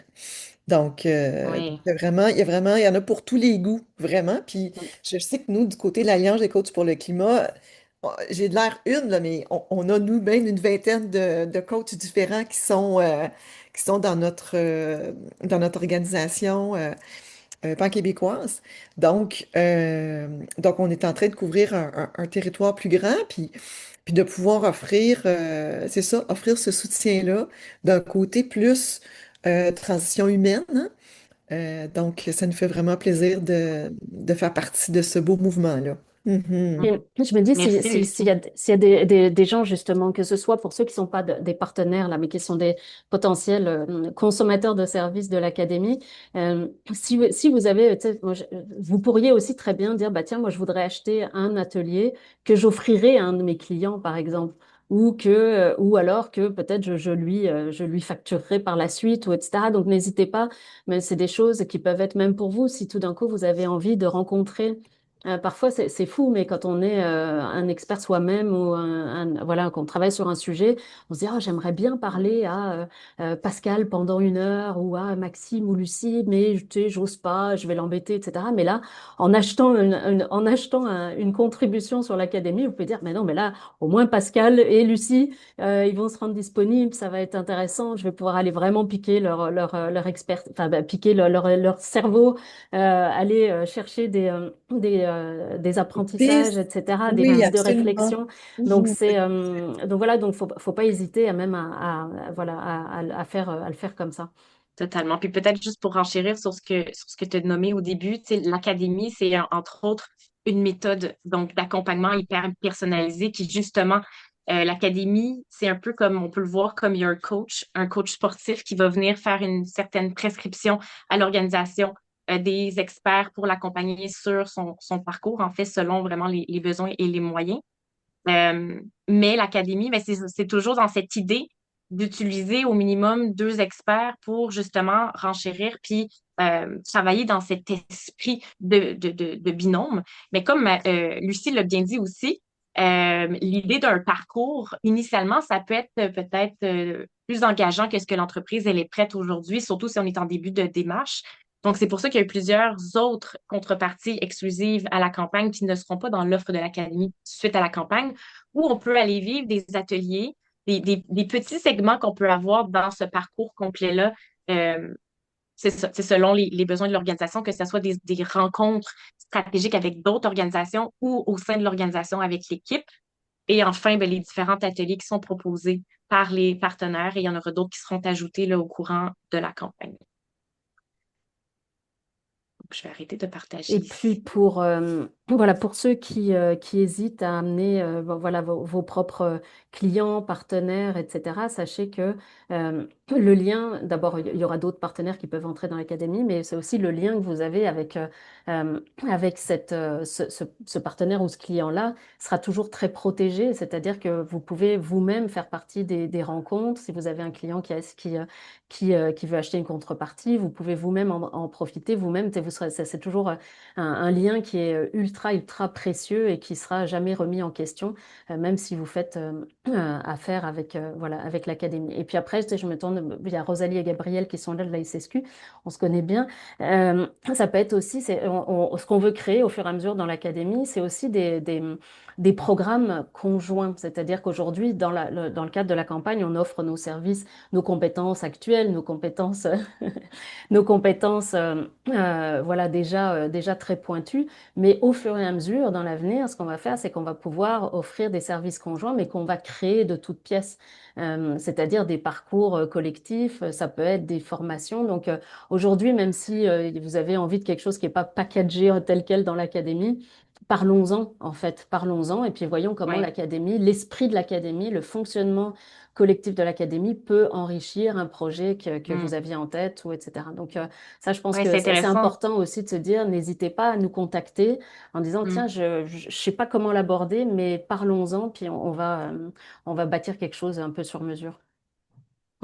Donc, oui. il y en a pour tous les goûts, vraiment. Puis je sais que nous, du côté de l'Alliance des coachs pour le climat, j'ai de l'air une, là, mais on a nous-mêmes une vingtaine de coachs différents qui sont dans notre organisation pan-québécoise. Donc, on est en train de couvrir un territoire plus grand, puis de pouvoir offrir, c'est ça, offrir ce soutien-là d'un côté plus transition humaine, hein. Donc, ça nous fait vraiment plaisir de faire partie de ce beau mouvement-là. Mhm. Mhm. Et je me dis, Merci, Lucie. s'il y a des gens, justement, que ce soit pour ceux qui ne sont pas des partenaires, là, mais qui sont des potentiels consommateurs de services de l'académie, si vous avez, tu sais, vous pourriez aussi très bien dire, bah, tiens, moi, je voudrais acheter un atelier que j'offrirai à un de mes clients, par exemple. Ou alors que peut-être je lui facturerai par la suite, ou etc. Donc, n'hésitez pas, mais c'est des choses qui peuvent être même pour vous, si tout d'un coup vous avez envie de rencontrer Parfois, c'est fou, mais quand on est un expert soi-même ou voilà, qu'on travaille sur un sujet, on se dit, ah, j'aimerais bien parler à Pascal pendant 1 heure ou à Maxime ou Lucie, mais tu sais, j'ose pas, je vais l'embêter, etc. Mais là, en achetant une contribution sur l'académie, vous pouvez dire, mais non, mais là, au moins Pascal et Lucie, ils vont se rendre disponibles, ça va être intéressant, je vais pouvoir aller vraiment piquer leur expert, enfin, bah, piquer leur cerveau, aller chercher des apprentissages, Piste. etc., des Oui, pistes de absolument. réflexion. Donc Mhm. donc voilà, donc faut pas hésiter à même voilà à le faire comme ça. Totalement. Puis peut-être juste pour renchérir sur ce que tu as nommé au début, tu sais, l'académie, c'est entre autres une méthode donc d'accompagnement hyper personnalisé qui justement, l'académie, c'est un peu comme on peut le voir comme il y a un coach sportif qui va venir faire une certaine prescription à l'organisation, des experts pour l'accompagner sur son parcours, en fait, selon vraiment les besoins et les moyens. Mais l'académie, ben, c'est toujours dans cette idée d'utiliser au minimum 2 experts pour justement renchérir puis travailler dans cet esprit de binôme. Mais comme Lucie l'a bien dit aussi, l'idée d'un parcours, initialement, ça peut être peut-être plus engageant que ce que l'entreprise elle est prête aujourd'hui, surtout si on est en début de démarche. Donc, c'est pour ça qu'il y a eu plusieurs autres contreparties exclusives à la campagne qui ne seront pas dans l'offre de l'académie suite à la campagne, où on peut aller vivre des ateliers, des petits segments qu'on peut avoir dans ce parcours complet-là. Euh, c'est selon les besoins de l'organisation, que ce soit des rencontres stratégiques avec d'autres organisations ou au sein de l'organisation avec l'équipe. Et enfin, ben, les différents ateliers qui sont proposés par les partenaires et il y en aura d'autres qui seront ajoutés là, au courant de la campagne. Donc, je vais arrêter de partager Et puis ici. voilà, pour ceux qui hésitent à amener voilà, vos propres clients, partenaires, etc., sachez que le lien, d'abord, il y aura d'autres partenaires qui peuvent entrer dans l'académie, mais c'est aussi le lien que vous avez euh, avec ce partenaire ou ce client-là sera toujours très protégé, c'est-à-dire que vous pouvez vous-même faire partie des rencontres. Si vous avez un client qui veut acheter une contrepartie, vous pouvez vous-même en profiter, vous-même, c'est toujours un lien qui est ultra précieux et qui sera jamais remis en question, même si vous faites affaire avec, voilà, avec l'académie. Et puis après, tu sais, je me tourne, il y a Rosalie et Gabriel qui sont là de la SSQ, on se connaît bien. Ça peut être aussi, ce qu'on veut créer au fur et à mesure dans l'académie, c'est aussi des programmes conjoints. C'est-à-dire qu'aujourd'hui, dans le cadre de la campagne, on offre nos services, nos compétences actuelles, nos compétences voilà, déjà très pointues. Mais au fur et à mesure, dans l'avenir, ce qu'on va faire, c'est qu'on va pouvoir offrir des services conjoints, mais qu'on va créer de toutes pièces. C'est-à-dire des parcours collectifs, ça peut être des formations. Donc aujourd'hui, même si vous avez envie de quelque chose qui n'est pas packagé tel quel dans l'académie, parlons-en en fait, parlons-en et puis voyons comment Oui, l'académie, l'esprit de l'académie, le fonctionnement collectif de l'académie peut enrichir un projet que vous aviez en tête ou etc. Donc ça, je pense ouais, que c'est c'est intéressant. important aussi de se dire, n'hésitez pas à nous contacter en disant, tiens, Mm. je sais pas comment l'aborder, mais parlons-en, puis on va bâtir quelque chose un peu sur mesure.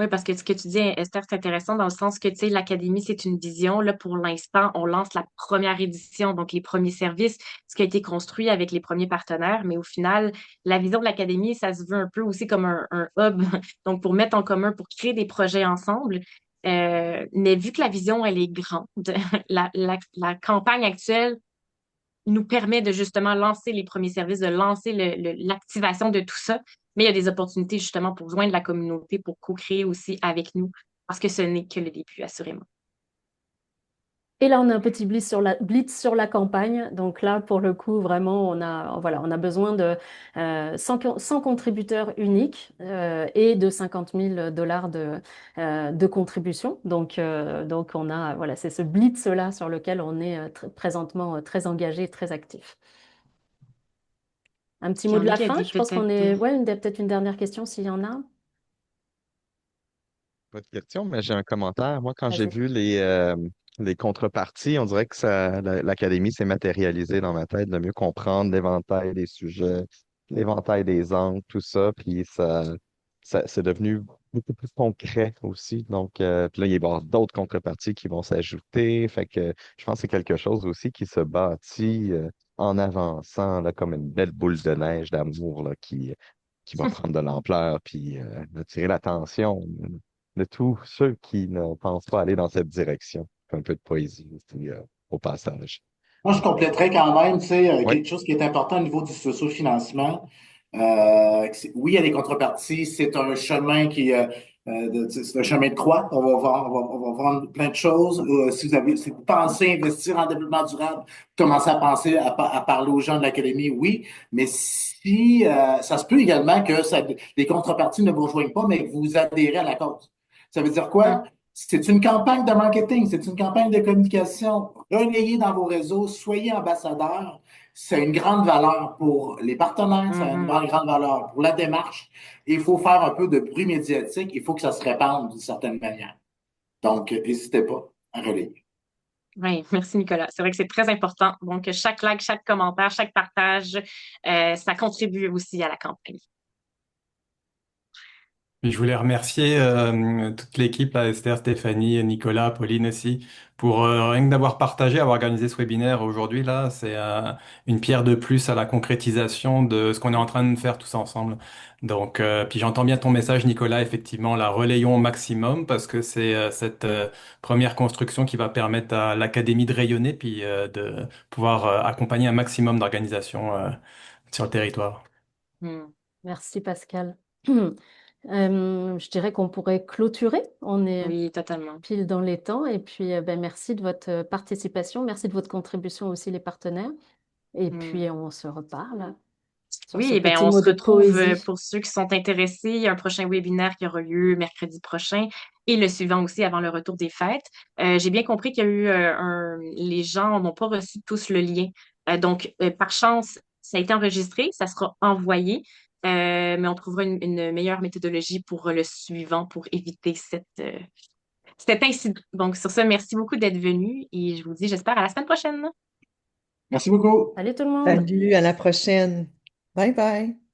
Oui, parce que ce que tu dis, Esther, c'est intéressant dans le sens que, tu sais, l'académie, c'est une vision. Là, pour l'instant, on lance la première édition, donc les premiers services, ce qui a été construit avec les premiers partenaires. Mais au final, la vision de l'académie, ça se veut un peu aussi comme un hub, donc pour mettre en commun, pour créer des projets ensemble. Mais vu que la vision, elle est grande, la campagne actuelle nous permet de justement lancer les premiers services, de lancer l'activation de tout ça. Mais il y a des opportunités justement pour joindre la communauté, pour co-créer aussi avec nous, parce que ce n'est que le début, assurément. Et là, on a un petit blitz sur la campagne. Donc là, pour le coup, vraiment, voilà, on a besoin de 100 contributeurs uniques et de 50 000 $ de contribution. Donc, on a, voilà, c'est ce blitz-là sur lequel on est présentement très engagé, très actif. Un petit Puis mot il y de en a la qui a fin. dit Je pense qu'on peut-être, est, ouais, peut-être une dernière question s'il y en a. Pas de question, mais j'ai un commentaire. Moi, quand j'ai Vas-y. vu les contreparties, on dirait que l'académie s'est matérialisée dans ma tête de mieux comprendre l'éventail des sujets, l'éventail des angles, tout ça. Puis c'est devenu beaucoup plus concret aussi. Donc, puis là, il va y avoir d'autres contreparties qui vont s'ajouter. Fait que je pense que c'est quelque chose aussi qui se bâtit en avançant là, comme une belle boule de neige d'amour là, qui va prendre de l'ampleur puis attirer l'attention de tous ceux qui ne pensent pas aller dans cette direction. Un peu de poésie aussi, au passage. Moi, je compléterais quand même, tu sais, Oui. quelque chose qui est important au niveau du socio-financement. Oui, il y a des contreparties. C'est un chemin c'est un chemin de croix. On va vendre plein de choses. Si vous pensez investir en développement durable, commencez à penser à parler aux gens de l'académie, oui. Mais si ça se peut également que les contreparties ne vous rejoignent pas, mais que vous adhérez à la cause. Ça veut dire quoi? C'est une campagne de marketing, c'est une campagne de communication. Relayez dans vos réseaux, soyez ambassadeurs. C'est une grande valeur pour les partenaires, ça a une Mhm. grande valeur pour la démarche. Et il faut faire un peu de bruit médiatique, il faut que ça se répande d'une certaine manière. Donc, n'hésitez pas à relayer. Oui, merci Nicolas. C'est vrai que c'est très important. Donc, chaque like, chaque commentaire, chaque partage, ça contribue aussi à la campagne. Et je voulais remercier toute l'équipe, là, Esther, Stéphanie, Nicolas, Pauline aussi, pour rien que d'avoir partagé, avoir organisé ce webinaire aujourd'hui. Là, c'est une pierre de plus à la concrétisation de ce qu'on est en train de faire tous ensemble. Donc, puis j'entends bien ton message, Nicolas. Effectivement, la relayons au maximum parce que c'est cette première construction qui va permettre à l'académie de rayonner puis de pouvoir accompagner un maximum d'organisations sur le territoire. Hmm. Merci Pascal. Je dirais qu'on pourrait clôturer. On est Oui, totalement. pile dans les temps. Et puis, ben, merci de votre participation. Merci de votre contribution aussi, les partenaires. Et Hmm. puis, on se reparle sur Oui, ce eh bien, petit on mot se de retrouve poésie. pour ceux qui sont intéressés. Il y a un prochain webinaire qui aura lieu mercredi prochain et le suivant aussi avant le retour des fêtes. J'ai bien compris qu'il y a eu les gens n'ont pas reçu tous le lien. Donc, par chance, ça a été enregistré, ça sera envoyé, mais on trouvera une meilleure méthodologie pour le suivant pour éviter cet incident. Donc, sur ce, merci beaucoup d'être venu et je vous dis, j'espère, à la semaine prochaine. Merci beaucoup. Salut tout le monde! Salut, à la prochaine. Bye bye.